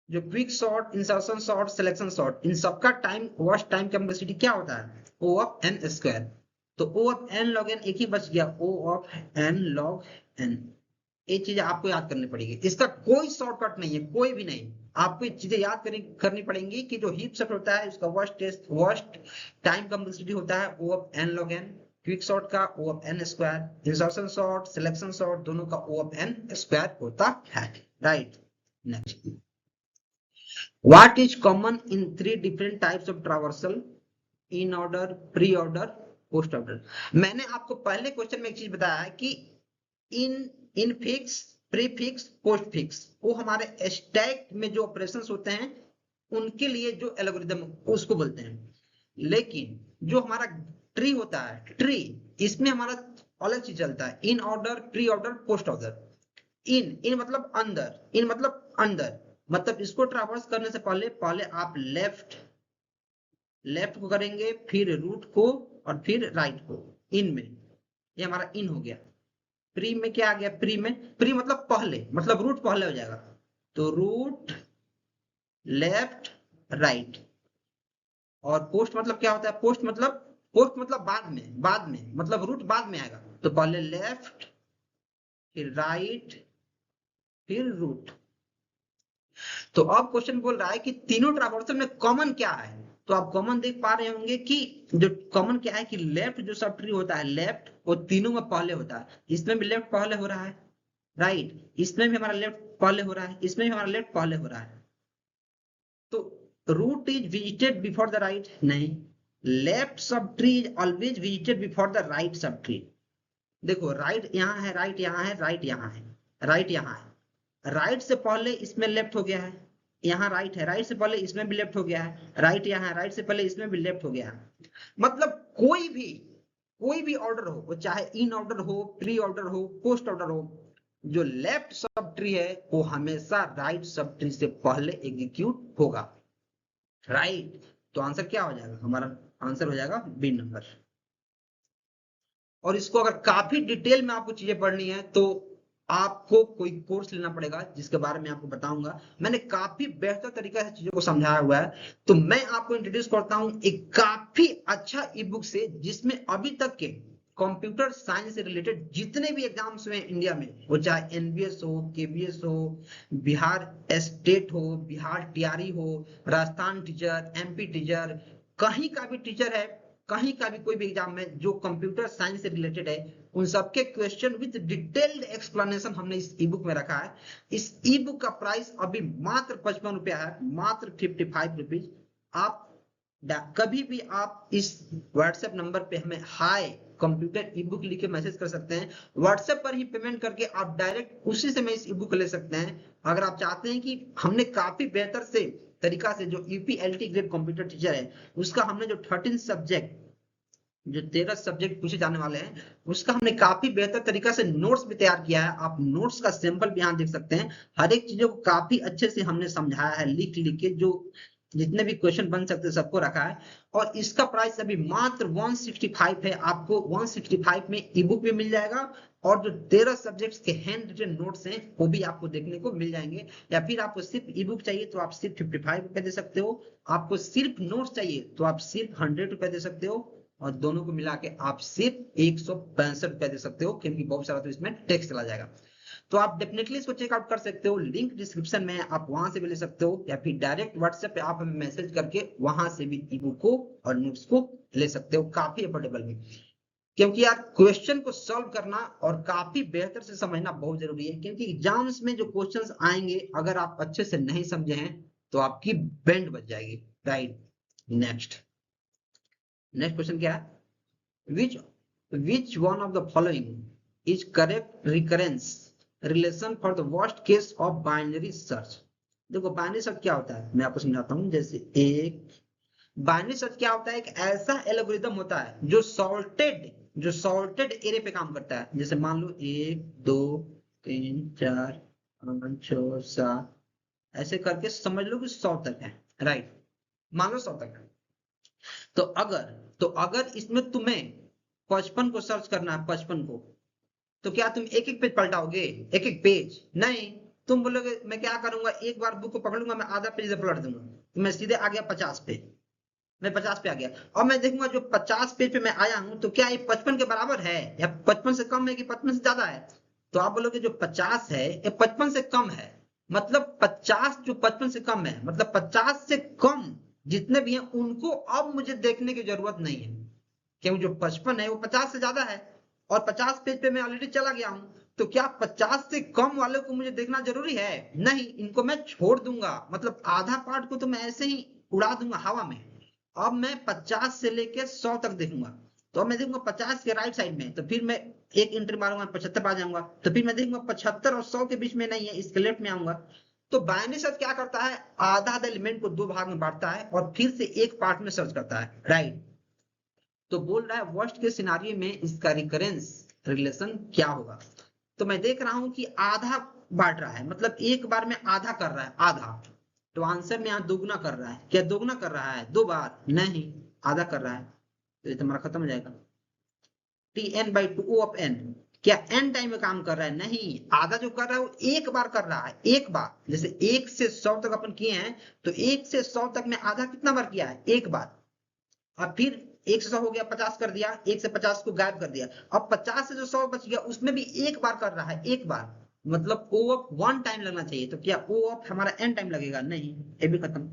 जो quick sort, insertion sort, selection sort, इन सबका टाइम वर्स्ट टाइम कॉम्प्लेक्सिटी क्या होता है, O ऑफ n स्क्वायर। तो O of n log n एक ही बच गया, O of n log n। ये चीज आपको याद करनी पड़ेगी, इसका कोई शॉर्टकट नहीं है, कोई भी नहीं। आपको ये चीजें याद करनी पड़ेंगी कि जो हीप सॉर्ट होता है उसका वर्स्ट टाइम कॉम्प्लेक्सिटी होता है O of n log n, quick sort का O of n square, insertion sort, selection sort दोनों का O ऑफ n स्क्वायर होता है, right. Next, what is common in 3 different types of traversal, in order, pre order, post order. मैंने आपको पहले question में एक चीज बताया है कि in fix, prefix, post fix, वो हमारे स्टैक में जो ऑपरेशंस होते हैं उनके लिए जो एल्गोरिदम उसको बोलते हैं। लेकिन जो हमारा ट्री होता है, ट्री, इसमें हमारा अलग चीज चलता है, in order, pre order, post order. In मतलब अंदर, इन मतलब अंदर, मतलब इसको ट्रैवर्स करने से पहले आप लेफ्ट को करेंगे, फिर रूट को, और फिर राइट को। इन में ये हमारा इन हो गया। प्री में क्या आ गया, प्री मतलब पहले, मतलब रूट पहले हो जाएगा, तो रूट, लेफ्ट, राइट। और पोस्ट मतलब क्या होता है, पोस्ट मतलब बाद में मतलब रूट बाद में आएगा, तो पहले लेफ्ट, फिर राइट, फिर रूट। तो अब क्वेश्चन बोल रहा है कि तीनों ट्रावर्सल में कॉमन क्या है। तो आप कॉमन देख पा रहे होंगे कि जो कॉमन क्या है कि लेफ्ट जो सब ट्री होता है, लेफ्ट वो तीनों में पहले होता है। इसमें भी लेफ्ट पहले हो रहा है, राइट, इसमें भी हमारा लेफ्ट पहले हो रहा है, इसमें भी हमारा लेफ्ट पहले हो रहा है। तो root is visited before the right, नहीं, left subtree is always visited before the right subtree. देखो राइट यहाँ है, राइट यहाँ है, राइट यहाँ है, राइट यहाँ है, राइट से पहले इसमें लेफ्ट हो गया है, यहाँ राइट है, राइट से पहले इसमें भी लेफ्ट हो गया है, राइट यहाँ है, राइट से पहले इसमें भी लेफ्ट हो गया है। मतलब कोई भी ऑर्डर हो, वो चाहे इन ऑर्डर हो, प्री ऑर्डर हो, पोस्ट ऑर्डर हो, जो लेफ्ट सब ट्री है वो हमेशा राइट सब ट्री से पहले एग्जीक्यूट होगा, राइट। तो आंसर क्या हो जाएगा, हमारा आंसर हो जाएगा बी नंबर। और इसको अगर काफी डिटेल में आपको चीजें पढ़नी है तो आपको कोई कोर्स लेना पड़ेगा, जिसके बारे में आपको बताऊंगा। मैंने काफी बेहतर तरीके से चीजों को समझाया हुआ है। तो मैं आपको इंट्रोड्यूस करता हूं एक काफी अच्छा ई बुक से, जिसमें अभी तक के कंप्यूटर साइंस से रिलेटेड जितने भी एग्जाम्स हुए इंडिया में, वो चाहे एनबीएस हो, केबीएस हो, बिहार स्टेट हो, बिहार टीआरई हो, राजस्थान टीचर, एमपी टीचर, कहीं का भी टीचर है, कहीं का भी कोई भी एग्जाम में जो कंप्यूटर साइंस से रिलेटेड है, उन सबके क्वेश्चन विद डिटेल्ड एक्सप्लेनेशन हमने इस ई बुक में रखा है। इस ई बुक का प्राइस अभी मात्र 55 रुपया है, मात्र 55 रुपीज। आप कभी भी आप इस व्हाट्सएप नंबर पे हमें हाय कंप्यूटर ई बुक लिख के मैसेज कर सकते हैं। व्हाट्सएप पर ही पेमेंट करके आप डायरेक्ट उसी से में इस ई बुक ले सकते हैं। अगर आप चाहते हैं कि हमने काफी बेहतर से तरीका से, जो यूपीएलटी ग्रेड कंप्यूटर टीचर है उसका हमने जो 13 सब्जेक्ट जो 13 सब्जेक्ट पूछे जाने वाले हैं उसका हमने काफी बेहतर तरीका से नोट्स भी तैयार किया है। आप नोट्स का सैंपल भी यहाँ देख सकते हैं। हर एक चीजों को काफी अच्छे से हमने समझाया है, लिख लिख के, जो जितने भी क्वेश्चन बन सकते हैं सबको रखा है। और इसका प्राइस अभी मात्र 165 है। आपको 165 में ई बुक भी मिल जाएगा और जो 13 सब्जेक्ट्स के हैंड रिटन नोट्स हैं वो भी आपको देखने को मिल जाएंगे। या फिर आपको सिर्फ ई बुक चाहिए तो आप सिर्फ 55 रुपए दे सकते हो। आपको सिर्फ नोट्स चाहिए तो आप सिर्फ 100 रुपए दे सकते हो। और दोनों को मिला के आप सिर्फ 165 रुपए दे सकते हो, क्योंकि बहुत सारा तो इसमें टैक्स चला जाएगा। तो आप डेफिनेटली इसको चेकआउट कर सकते हो, लिंक डिस्क्रिप्शन में, आप वहां से भी ले सकते हो या फिर डायरेक्ट व्हाट्सएप पे आप हमें मैसेज करके वहां से भी ई बुक को और नोट्स को ले सकते हो, काफी अफोर्डेबल में। क्योंकि यार क्वेश्चन को सॉल्व करना और काफी बेहतर से समझना बहुत जरूरी है, क्योंकि एग्जाम्स में जो क्वेश्चंस आएंगे अगर आप अच्छे से नहीं समझे हैं तो आपकी बैंड बच जाएगी। राइट, नेक्स्ट क्वेश्चन क्या है? Which one of the following is correct recurrence relation for the worst case of binary search? देखो बाइनरी सर्च क्या होता है मैं आपको समझाता हूं। जैसे एक बाइनरी सर्च क्या होता है, एक ऐसा एल्गोरिदम होता है जो सॉर्टेड एरे पे काम करता है। जैसे मान लो 1 2 3 4 5 6 7 ऐसे करके समझ लो कि 100 तक है। राइट, मान लो 100 तक है। तो अगर इसमें तुम्हें 55 को सर्च करना है, 55 को, तो क्या तुम एक एक पेज पलटाओगे? एक एक पेज नहीं, तुम बोलोगे मैं क्या करूंगा, एक बार बुक को पकड़ूंगा, मैं आधा पेज पलट दूंगा, तो मैं सीधे आ गया 50 पे। मैं 50 पे आ गया और मैं देखूंगा जो 50 पेज पे मैं आया हूं तो क्या ये 55 के बराबर है या 55 से कम है कि 55 से ज्यादा है? तो आप बोलोगे जो 50 है ये 55 से कम है। मतलब 50 जो 55 से कम है, मतलब 50 से कम जितने भी हैं उनको अब मुझे देखने की जरूरत नहीं है, क्योंकि जो 55 है वो 50 से ज्यादा है और 50 पेज पे मैं ऑलरेडी चला गया हूं। तो क्या 50 से कम वाले को मुझे देखना जरूरी है? नहीं, इनको मैं छोड़ दूंगा, मतलब आधा पार्ट को तो मैं ऐसे ही उड़ा दूंगा हवा में। अब मैं 50 से लेके 100 तक देखूंगा। तो अब मैं देखूंगा 50 के राइट साइड में, तो फिर मैं एक एंट्री मारूंगा 75 पे आ जाऊंगा। तो फिर मैं देखूंगा 75 और 100 के बीच में नहीं है, इसके लेफ्ट में आऊंगा। तो बाइनरी सर्च क्या करता है, आधा आधा एलिमेंट को दो भाग में बांटता है और फिर से एक पार्ट में सर्च करता है। राइट, तो बोल रहा है वर्स्ट के सिनारियो में इसका रिकरेंस रिलेशन क्या होगा। तो मैं देख रहा हूं कि आधा बांट रहा है, मतलब एक बार में आधा कर रहा है, आधा। तो आंसर में यहाँ दोगुना कर रहा है। क्या दोगुना कर रहा है? 2 बार नहीं, आधा कर रहा है। तो ये तुम्हारा खत्म हो जाएगा। T N by two O of N, क्या एन टाइम में काम कर रहा है? नहीं, आधा जो कर रहा है वो एक बार कर रहा है, एक बार। जैसे 1 से 100 तक अपन किए हैं, तो 1 से 100 तक में आधा कितना बार किया है? एक बार। अब फिर 1 से 100 हो गया, 50 कर दिया, 1 से 50 को गायब कर दिया। अब 50 से जो 100 बच गया उसमें भी एक बार कर रहा है, एक बार। मतलब ओ ऑफ 1 टाइम लगना चाहिए, तो क्या ओ ऑफ हमारा एन टाइम लगेगा? नहीं, ये भी खत्म।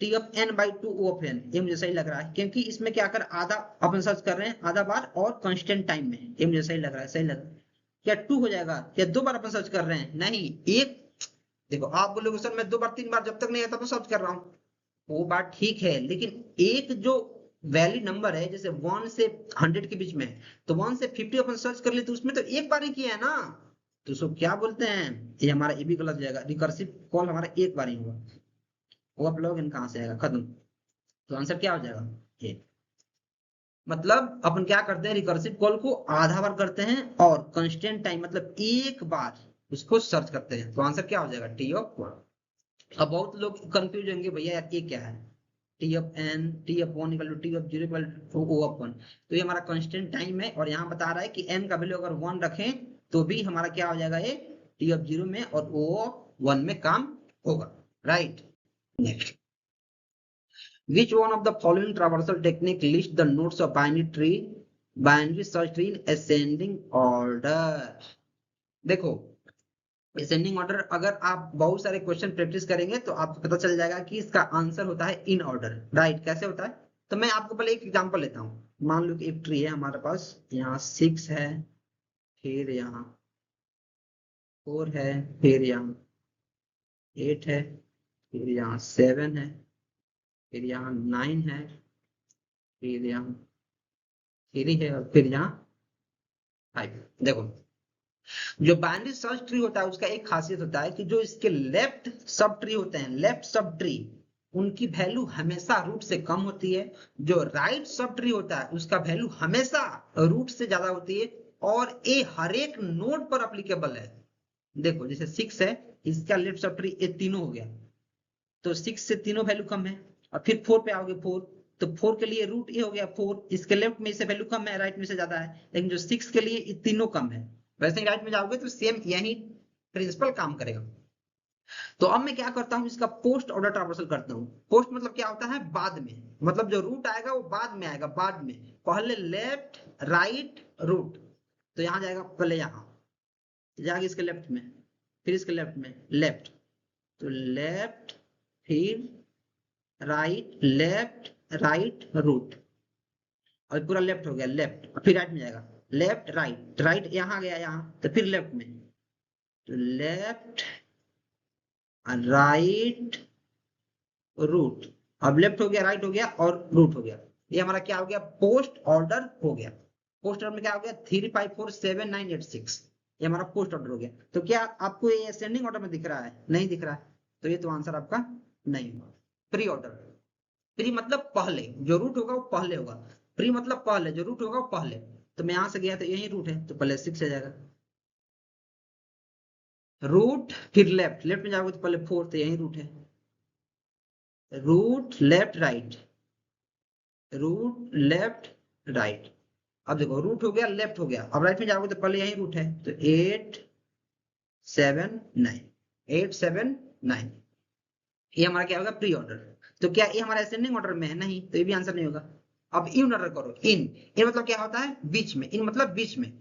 T of N by two O of N, ये मुझे सही लग रहा है, क्योंकि इसमें क्या कर आधा अपन सर्च कर रहे हैं, आधा बार और कांस्टेंट टाइम में। ये मुझे सही लग रहा है, सही लग रहा है। क्या 2 हो जाएगा? क्या 2 बार अपन सर्च कर रहे हैं? नहीं, एक। देखो आप बोलोगे सर मैं 2 बार 3 बार जब तक नहीं आता तो सर्च कर रहा हूँ, वो बात ठीक है, लेकिन एक जो वैलिड नंबर है, जैसे 1 से 100 के बीच में, तो 1 से 50 अपन सर्च कर ले तो उसमें तो एक बार ही किया है ना। तो उसको क्या बोलते हैं, ये हमारा ये भी गलत हो जाएगा, रिकर्सिव कॉल हमारा एक बार ही होगा। वो आप लॉग इन कहां से आएगा, खत्म। तो आंसर क्या हो जाएगा? ये मतलब अपन क्या करते हैं, रिकर्सिव कॉल को आधा बार करते हैं और कांस्टेंट टाइम मतलब एक बार उसको सर्च करते हैं। तो आंसर क्या हो जाएगा? T of 1। अब बहुत लोग कंफ्यूज होंगे, भैया यार ये क्या है, T of N, T of 1 equal to T of 0 equal to O of 1। तो ये हमारा कांस्टेंट टाइम है और यहाँ बता रहा है कि एन का वैल्यू अगर 1 रखें तो भी हमारा क्या हो जाएगा, ये टी ऑफ 0 में और ओ ऑफ 1 में काम होगा। Right, next. Which one of the following traversal technique lists the nodes of binary search tree in ascending order? देखो असेंडिंग ऑर्डर, अगर आप बहुत सारे क्वेश्चन प्रैक्टिस करेंगे तो आपको पता चल जाएगा कि इसका आंसर होता है इन ऑर्डर। राइट, कैसे होता है? तो मैं आपको पहले एक एग्जांपल लेता हूं। मान लो कि एक ट्री है हमारे पास, यहाँ 6 है, फिर यहाँ 4 है, फिर यहाँ 8 है, फिर यहाँ 7 है, फिर यहाँ 9 है, फिर यहाँ 3 है और फिर यहाँ 5। देखो जो बाइनरी सर्च ट्री होता है उसका एक खासियत होता है कि जो इसके लेफ्ट सब ट्री होते हैं, लेफ्ट सब ट्री, उनकी वैल्यू हमेशा रूट से कम होती है। जो राइट सब ट्री होता है उसका वैल्यू हमेशा रूट से ज्यादा होती है, और ये हर एक नोड पर अप्लीकेबल है। देखो जैसे 6 है, इसका लेफ्ट सब ट्री ये तीनों हो गया, तो 6 से तीनों वैल्यू कम है। और फिर 4 पे आओगे 4, तो 4 के लिए रूट ये हो गया 4, इसके लेफ्ट में से वैल्यू कम है, राइट में से ज्यादा है, लेकिन जो 6 के लिए ये तीनों कम है। वैसे ही राइट में जाओगे तो सेम यही प्रिंसिपल काम करेगा। तो अब मैं क्या करता हूं, इसका पोस्ट ऑर्डर ट्रावर्सल करता हूं। पोस्ट मतलब क्या होता है, बाद में, मतलब जो रूट आएगा वो बाद में आएगा, बाद में। पहले लेफ्ट राइट रूट, तो यहां जाएगा पहले, यहां जाएगा इसके लेफ्ट में, फिर इसके लेफ्ट में लेफ्ट, तो लेफ्ट फिर राइट, लेफ्ट राइट रूट, और पूरा लेफ्ट हो गया लेफ्ट, और फिर राइट में जाएगा लेफ्ट राइट, राइट यहां गया यहां, तो फिर लेफ्ट में, तो लेफ्ट राइट रूट। अब लेफ्ट हो गया, राइट हो गया और रूट हो गया। ये हमारा क्या हो गया, पोस्ट ऑर्डर हो गया। पोस्ट ऑर्डर में क्या हो गया, 3 5 4 7 9 8 6, ये हमारा पोस्ट ऑर्डर हो गया। तो क्या आपको ये असेंडिंग ऑर्डर में दिख रहा है, नहीं दिख रहा है, तो ये तो आंसर आपका नहीं होगा। प्री ऑर्डर, प्री मतलब पहले, जो रूट होगा वो पहले होगा। प्री मतलब पहले, जो रूट होगा वो पहले। तो मैं यहां से गया तो यही रूट है, तो पहले 6 आ जाएगा। रूट फिर लेफ्ट, लेफ्ट में जाओगे तो पहले 4, तो यही रूट है। Root left right, root left right. अब देखो रूट हो गया, लेफ्ट हो गया, अब राइट में जाओगे तो पहले यही रूट है, तो 8 7 9, 8 7 9, ये हमारा क्या होगा, प्री ऑर्डर। तो क्या ये हमारा असेंडिंग ऑर्डर में है, नहीं, तो ये भी आंसर नहीं होगा। अब इन ऑर्डर करो, इन, इन मतलब क्या होता है, बीच में, इन मतलब बीच में,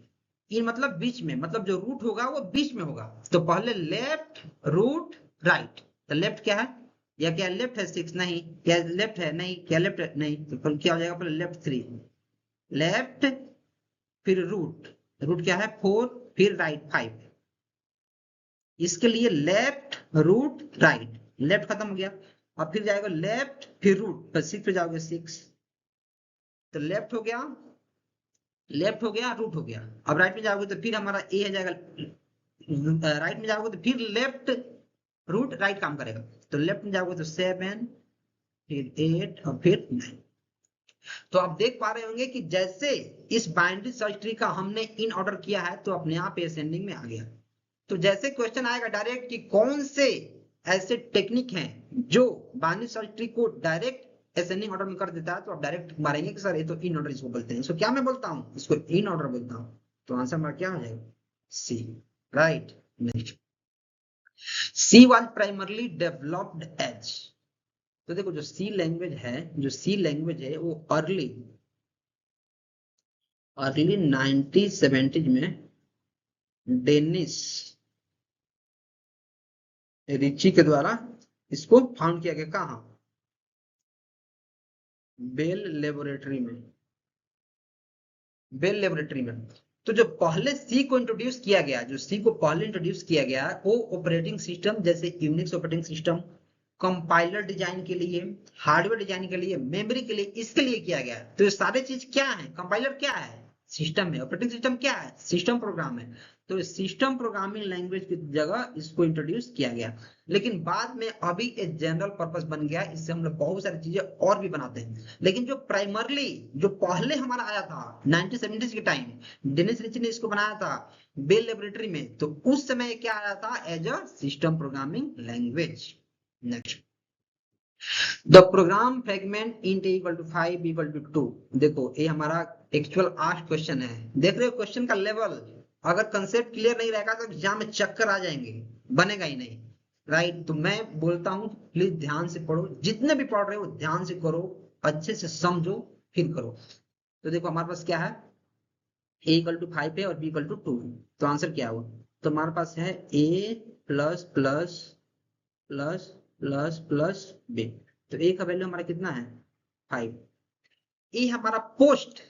इन मतलब बीच में, मतलब जो रूट होगा वो बीच में होगा। तो पहले लेफ्ट रूट राइट, तो लेफ्ट क्या है, या क्या लेफ्ट है 6, नहीं, क्या लेफ्ट है, नहीं, क्या लेफ्ट है, नहीं, तो क्या हो जाएगा, पहले लेफ्ट 3, लेफ्ट फिर रूट, रूट क्या है 4, फिर राइट 5, इसके लिए लेफ्ट रूट राइट, लेफ्ट खत्म हो गया। अब फिर जाएगा लेफ्ट फिर रूट, पर 6 पे जाओगे 6, तो लेफ्ट हो गया, लेफ्ट हो गया, रूट हो गया। अब राइट में जाओगे तो फिर हमारा ए है जाएगा, राइट में जाओगे तो फिर लेफ्ट रूट राइट काम करेगा, तो लेफ्ट में जाओगे तो 7 फिर 8 और फिर 9। तो आप देख पा रहे होंगे कि जैसे इस बाइनरी सर्च ट्री का हमने इन ऑर्डर किया है तो अपने आप असेंडिंग में आ गया। तो जैसे क्वेश्चन आएगा डायरेक्ट कि कौन से ऐसे टेक्निक हैं जो बाइनरी सर्च ट्री को डायरेक्ट असेंडिंग ऑर्डर में कर देता है, तो आप डायरेक्ट मारेंगे कि सर ये तो इन ऑर्डर इसको बोलते हैं। इसको क्या मैं बोलता हूं, इसको इन ऑर्डर बोलता हूं। तो आंसर हमारा क्या हो जाएगा, C, right. Next, C was primarily developed as, तो देखो जो सी लैंग्वेज है, जो सी लैंग्वेज है वो अर्ली 1970s में डेनिस रिची के द्वारा इसको फाउंड किया गया। कहा, बेल लेबोरेटरी में, बेल लेबोरेटरी में। तो जो पहले सी को इंट्रोड्यूस किया गया, जो सी को पहले इंट्रोड्यूस किया गया वो ऑपरेटिंग सिस्टम जैसे Unix operating system, compiler design के लिए, हार्डवेयर डिजाइन के लिए, मेमोरी के लिए, इसके लिए किया गया। तो ये सारे चीज क्या है, कंपाइलर क्या है, सिस्टम है, ऑपरेटिंग सिस्टम क्या है, सिस्टम प्रोग्राम है। तो सिस्टम प्रोग्रामिंग लैंग्वेज की जगह इसको इंट्रोड्यूस किया गया। लेकिन बाद में अभी एक जनरल पर्पस बन गया, इससे हम लोग बहुत सारी चीजें और भी बनाते हैं। लेकिन जो प्राइमरली, जो पहले हमारा आया था 1970s के टाइम, डेनिस रिची ने इसको बनाया था बेल लेबोरेटरी में, तो उस समय क्या आया था, as a system programming language. Next, the program fragment int equal to 5 equal to 2, देखो ये हमारा एक्चुअल आस्क्ड क्वेश्चन है। देख रहे हो क्वेश्चन का लेवल, अगर कंसेप्ट क्लियर नहीं रहेगा तो एग्जाम में चक्कर आ जाएंगे, बनेगा ही नहीं, राइट। तो मैं बोलता हूं प्लीज ध्यान से पढ़ो, जितने भी पढ़ रहे हो ध्यान से करो, अच्छे से समझो, फिर करो। तो देखो हमारे पास क्या है, a equal to 5 है और b equal to 2, तो आंसर क्या हुआ, तो हमारे पास है a plus plus plus plus plus B, तो ए का वैल्यू हमारा कितना है 5। ये हमारा post,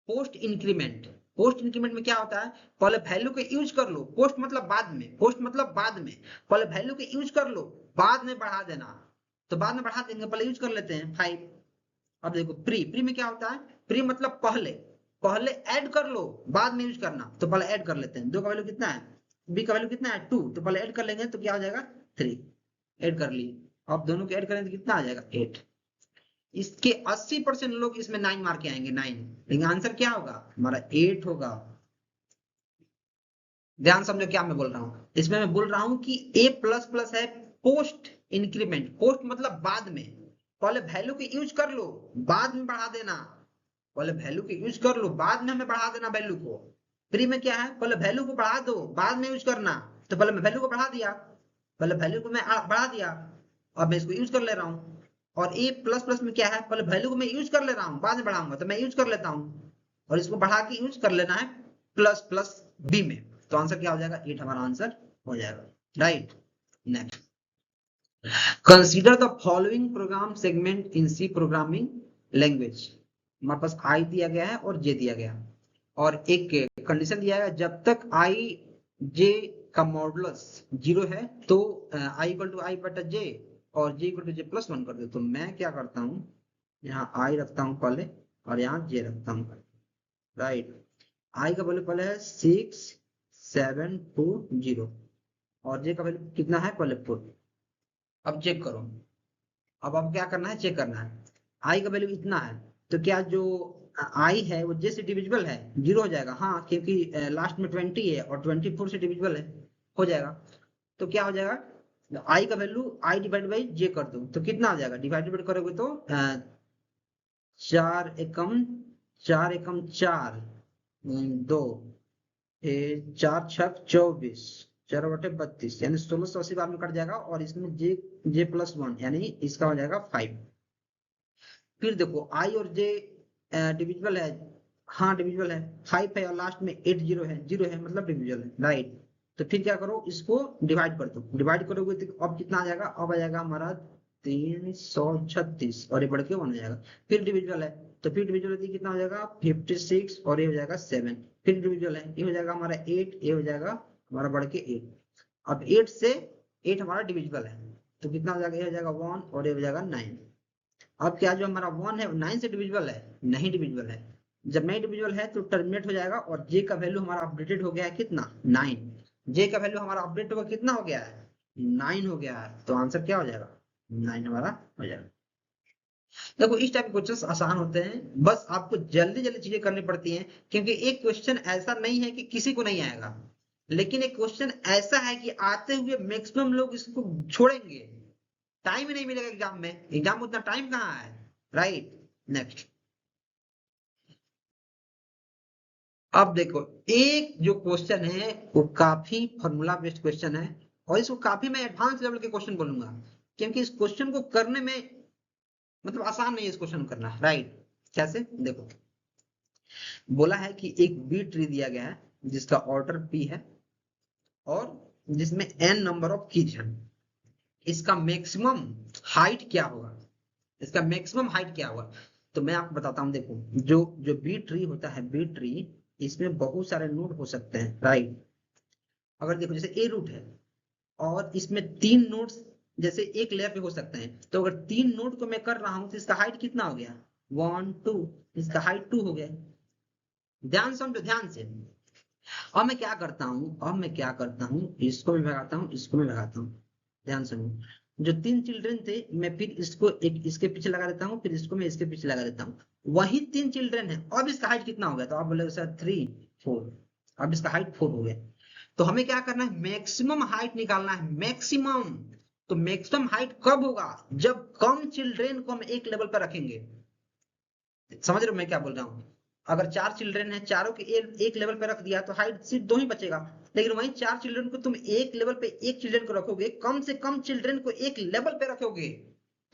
post increment, post increment में क्या होता है, पहले वैल्यू को यूज कर लो, पोस्ट मतलब बाद में, पोस्ट मतलब बाद में, पहले वैल्यू को यूज कर लो, बाद में बढ़ा देना, तो बाद में बढ़ा देंगे, पहले यूज कर लेते हैं 5। अब देखो प्री, प्री में क्या होता है, प्री मतलब पहले, पहले ऐड कर लो, बाद में यूज करना, तो पहले ऐड कर लेते हैं। 2 का वैल्यू कितना है, बी का वैल्यू कितना है 2, तो पहले ऐड कर लेंगे, तो क्या हो जाएगा 3, ऐड कर लिए। अब दोनों को ऐड करें तो कितना आ जाएगा 8। इसके 80% लोग इसमें 9 मार के आएंगे 9, लेकिन आंसर क्या होगा हमारा 8 होगा। ध्यान समझो क्या मैं बोल रहा हूं, इसमें मैं बोल रहा हूं कि a प्लस प्लस है पोस्ट इंक्रीमेंट, पोस्ट मतलब बाद में, पहले वैल्यू के यूज कर लो बाद में बढ़ा देना, पहले वैल्यू के यूज कर लो बाद में हमें बढ़ा देना वैल्यू को। प्री में क्या है, पहले वैल्यू को बढ़ा दो बाद में यूज करना, तो पहले मैं वैल्यू को बढ़ा दिया, पहले वैल्यू को मैं बढ़ा दिया, अब मैं इसको यूज कर ले रहा हूँ। और ए प्लस प्लस में क्या है, पहले वैल्यू को मैं यूज कर ले रहा हूँ बाद में बढ़ाऊंगा, तो मैं यूज कर लेता हूँ और इसको बढ़ा के यूज कर लेना है प्लस प्लस बी में, तो आंसर क्या हो जाएगा 8 हमारा आंसर हो जाएगा। Right, next, consider the following program segment in C programming language. हमारे पास आई दिया गया है और जे दिया गया है, और एक कंडीशन दिया है जब तक आई जे का मॉडुलस 0 है तो आई इक्वल टू आई बटा जे और J equal to J plus 1 कर दो। तो मैं क्या करता हूँ, यहाँ आई रखता हूँ पहले और यहाँ जे रखता हूँ। राइट, आई का वैल्यू पहले है 6720 और जे का वैल्यू कितना है पहले 4। अब चेक करो, अब क्या करना है, चेक करना है आई का वैल्यू इतना है तो क्या जो आई है वो जे से डिविजिबल है, 0 हो जाएगा, हाँ क्योंकि लास्ट में 20 है और 24 से डिविजिबल है, हो जाएगा। तो क्या हो जाएगा, आई का वैल्यू आई डिवाइड बाई जे कर दो तो कितना आ जाएगा, डिवाइड करोगे तो 4 एकम 4 2 4 छक 24 4/32 यानी 1680 बार में कट जाएगा और इसमें जे प्लस 1 यानी इसका हो जाएगा 5। फिर देखो आई और जे डिविजिबल है, हाँ डिविजिबल है, 5 है और लास्ट में 0 है मतलब डिविजिबल है। राइट, तो फिर क्या करो, इसको डिवाइड कर दो, डिवाइड करोगे तो अब कितना आ जाएगा, अब आ जाएगा हमारा 336 और ये बढ़ के 1 हो जाएगा। फिर डिविजिबल है तो फिर डिविजिबल कितना हो जाएगा 56 और ये हो जाएगा 7। फिर डिविजिबल है, ये हो जाएगा हमारा 8, ये हो जाएगा हमारा बढ़ के 8। अब 8 से 8 हमारा डिविजिबल है तो कितना हो जाएगा, ये हो जाएगा 1 और ये हो जाएगा 9। अब क्या जो हमारा 1 है 9 से डिविजिबल है, नहीं डिविजिबल है, जब नहीं डिविजिबल है तो टर्मिनेट हो जाएगा और जे का वैल्यू हमारा अपडेटेड हो गया है कितना 9, जे का वैल्यू हमारा अपडेट होगा कितना हो गया है 9 हो गया है, तो आंसर क्या हो जाएगा 9 हमारा हो जाएगा। देखो इस टाइप के क्वेश्चन आसान होते हैं, बस आपको जल्दी जल्दी चीजें करनी पड़ती हैं क्योंकि एक क्वेश्चन ऐसा नहीं है कि किसी को नहीं आएगा, लेकिन एक क्वेश्चन ऐसा है कि आते हुए मैक्सिमम लोग इसको छोड़ेंगे, टाइम ही नहीं मिलेगा एग्जाम में, एग्जाम में उतना टाइम कहाँ है। राइट, नेक्स्ट, अब देखो एक जो क्वेश्चन है वो काफी फॉर्मूला बेस्ड क्वेश्चन है और इसको काफी मैं एडवांस लेवल के क्वेश्चन बोलूंगा क्योंकि इस क्वेश्चन को करने में मतलब आसान नहीं है इस क्वेश्चन करना। राइट, कैसे, देखो बोला है कि एक बी ट्री दिया गया है जिसका ऑर्डर पी है और जिसमें एन नंबर ऑफ कीज है, इसका मैक्सिमम हाइट क्या होगा, इसका मैक्सिमम हाइट क्या होगा। तो मैं आपको बताता हूँ, देखो जो जो बी ट्री होता है, बी ट्री इसमें बहुत सारे नोड हो सकते हैं। राइट, अगर देखो जैसे ए रूट है और इसमें 3 नोड्स जैसे एक लेयर पे हो सकते हैं, तो अगर 3 नोड को मैं कर रहा हूं तो इसका हाइट कितना हो गया 1 2, इसका हाइट 2 हो गया। ध्यान समझो ध्यान से, अब मैं क्या करता हूँ, इसको मैं भगाता हूँ, इसको मैं भगाता हूँ। ध्यान सुनो, जो 3 चिल्ड्रन थे मैं फिर इसको एक इसके पीछे लगा देता हूँ, फिर इसको मैं इसके पीछे लगा देता हूँ, वही 3 चिल्ड्रन है, अब इसका हाइट कितना हो गया, तो आप बोले सर 3 4, अब इसका हाइट 4 हो गया। तो हमें क्या करना है, मैक्सिमम हाइट निकालना है, मैक्सिमम। तो मैक्सिमम हाइट कब होगा, जब कम चिल्ड्रन को हम एक लेवल पर रखेंगे। समझ रहे हो मैं क्या बोल रहा हूँ, अगर 4 चिल्ड्रन है, चारों के एक लेवल पे रख दिया तो हाइट सिर्फ 2 ही बचेगा, लेकिन वहीं 4 चिल्ड्रन को तुम एक लेवल पे एक चिल्ड्रन को रखोगे, कम से कम चिल्ड्रन को एक लेवल पे रखोगे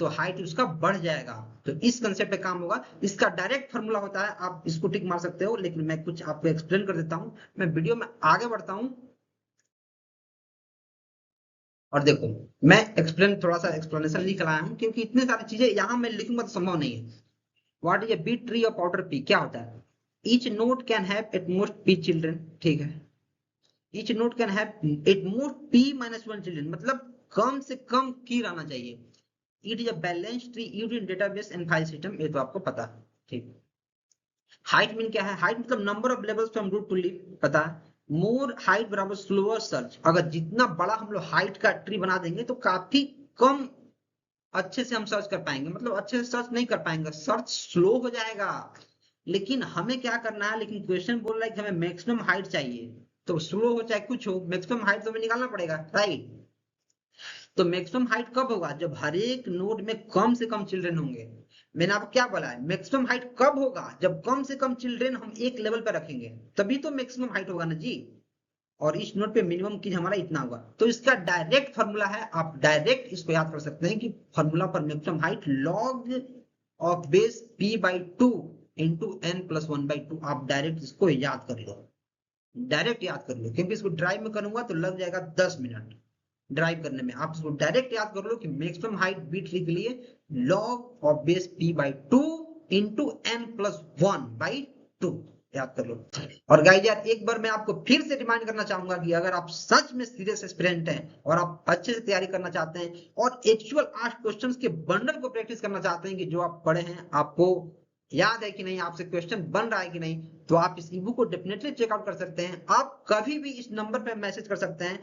तो हाइट उसका बढ़ जाएगा। तो इस कंसेप्ट पे काम होगा, इसका डायरेक्ट फॉर्मूला होता है, आप इसको टिक मार सकते हो, लेकिन मैं कुछ आपको एक्सप्लेन कर देता हूँ, मैं वीडियो में आगे बढ़ता हूँ। और देखो मैं एक्सप्लेन थोड़ा सा एक्सप्लेनेशन लिख लाया हूँ क्योंकि इतनी सारी चीजें यहाँ मैं लिखूंगा तो संभव नहीं है। What is a B tree of order P, क्या होता है, each node can have at most P children, ठीक है, each node can have at most P minus 1 children, मतलब कम से कम की रहना चाहिए। It is a balance tree used in database and file system, ये तो आपको पता है, ठीक। हाइट मीन क्या है, हाइट मतलब number of levels from root to leaf, पता है। मोर हाइट बराबर स्लोअर सर्च, अगर जितना बड़ा हम लोग हाइट का ट्री बना देंगे तो काफी कम अच्छे से हम सर्च कर पाएंगे, मतलब अच्छे से सर्च नहीं कर पाएंगे, सर्च स्लो हो जाएगा। लेकिन हमें क्या करना है, लेकिन क्वेश्चन बोल रहा है कि हमें मैक्सिमम हाइट चाहिए, तो स्लो हो चाहे कुछ हो, मैक्सिमम हाइट तो हमें निकालना पड़ेगा, राइट। तो मैक्सिमम हाइट कब होगा, जब हर एक नोड में कम से कम चिल्ड्रन होंगे। मैंने आपको क्या बोला है, मैक्सिमम हाइट कब होगा, जब कम से कम चिल्ड्रन हम एक लेवल पर रखेंगे, तभी तो मैक्सिमम हाइट होगा ना जी। और इस नोट पे मिनिमम की हमारा इतना होगा, तो इसका डायरेक्ट फॉर्मूला है, आप डायरेक्ट इसको याद कर सकते हैं कि फॉर्मूला पर maximum height log of base p by two into N plus one by two. आप डायरेक्ट इसको याद कर लो, डायरेक्ट याद कर लो, क्योंकि इसको ड्राइव में करूंगा तो लग जाएगा 10 मिनट ड्राइव करने में। आप इसको डायरेक्ट याद कर लो कि मैक्सिमम हाइट बी ट्री के लिए log of base p by two into N plus one by two, याद कर लो। और गाइस यार एक बार मैं आपको फिर से रिमाइंड करना चाहूंगा कि अगर आप सच में सीरियस एस्पिरेंट हैं और आप अच्छे से तैयारी करना चाहते हैं और एक्चुअल आस्क्ड क्वेश्चंस के बंडल को प्रैक्टिस करना चाहते हैं कि जो आप पढ़े हैं आपको याद है कि नहीं, आपसे क्वेश्चन बन रहा है कि नहीं, तो आप इस ईबुक को डेफिनेटली चेकआउट कर सकते हैं। आप कभी भी इस नंबर पे मैसेज कर सकते हैं,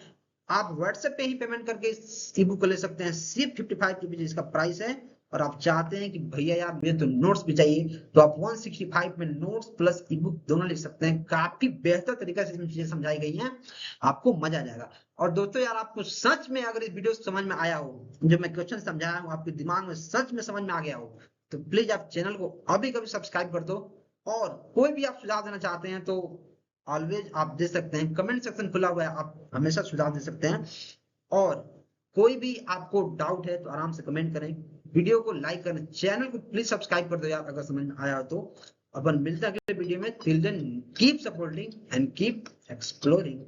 आप व्हाट्सएप पे ही पेमेंट करके इस ईबुक को ले सकते हैं, सिर्फ 55 रुपीज इसका प्राइस है। और आप चाहते हैं कि भैया यार मुझे तो नोट्स भी चाहिए, तो आप 165 में नोट्स प्लस ईबुक दोनों लिख सकते हैं। काफी बेहतर तरीके से इसमें चीजें समझाई गई हैं, आपको मजा आ जाएगा। और दोस्तों यार आपको सच में अगर इस वीडियो समझ में आया हो, जो मैं क्वेश्चन समझाया हूँ आपके दिमाग में सच में समझ में आ गया हो, तो प्लीज आप चैनल को अभी कभी सब्सक्राइब कर दो। और कोई भी आप सुझाव देना चाहते हैं तो ऑलवेज आप दे सकते हैं, कमेंट सेक्शन खुला हुआ है, आप हमेशा सुझाव दे सकते हैं। और कोई भी आपको डाउट है तो आराम से कमेंट करें, वीडियो को लाइक करें, चैनल को प्लीज सब्सक्राइब कर दो यार अगर समझ में आया हो तो। अपन मिलते हैं अगले वीडियो में, till then keep supporting and keep exploring.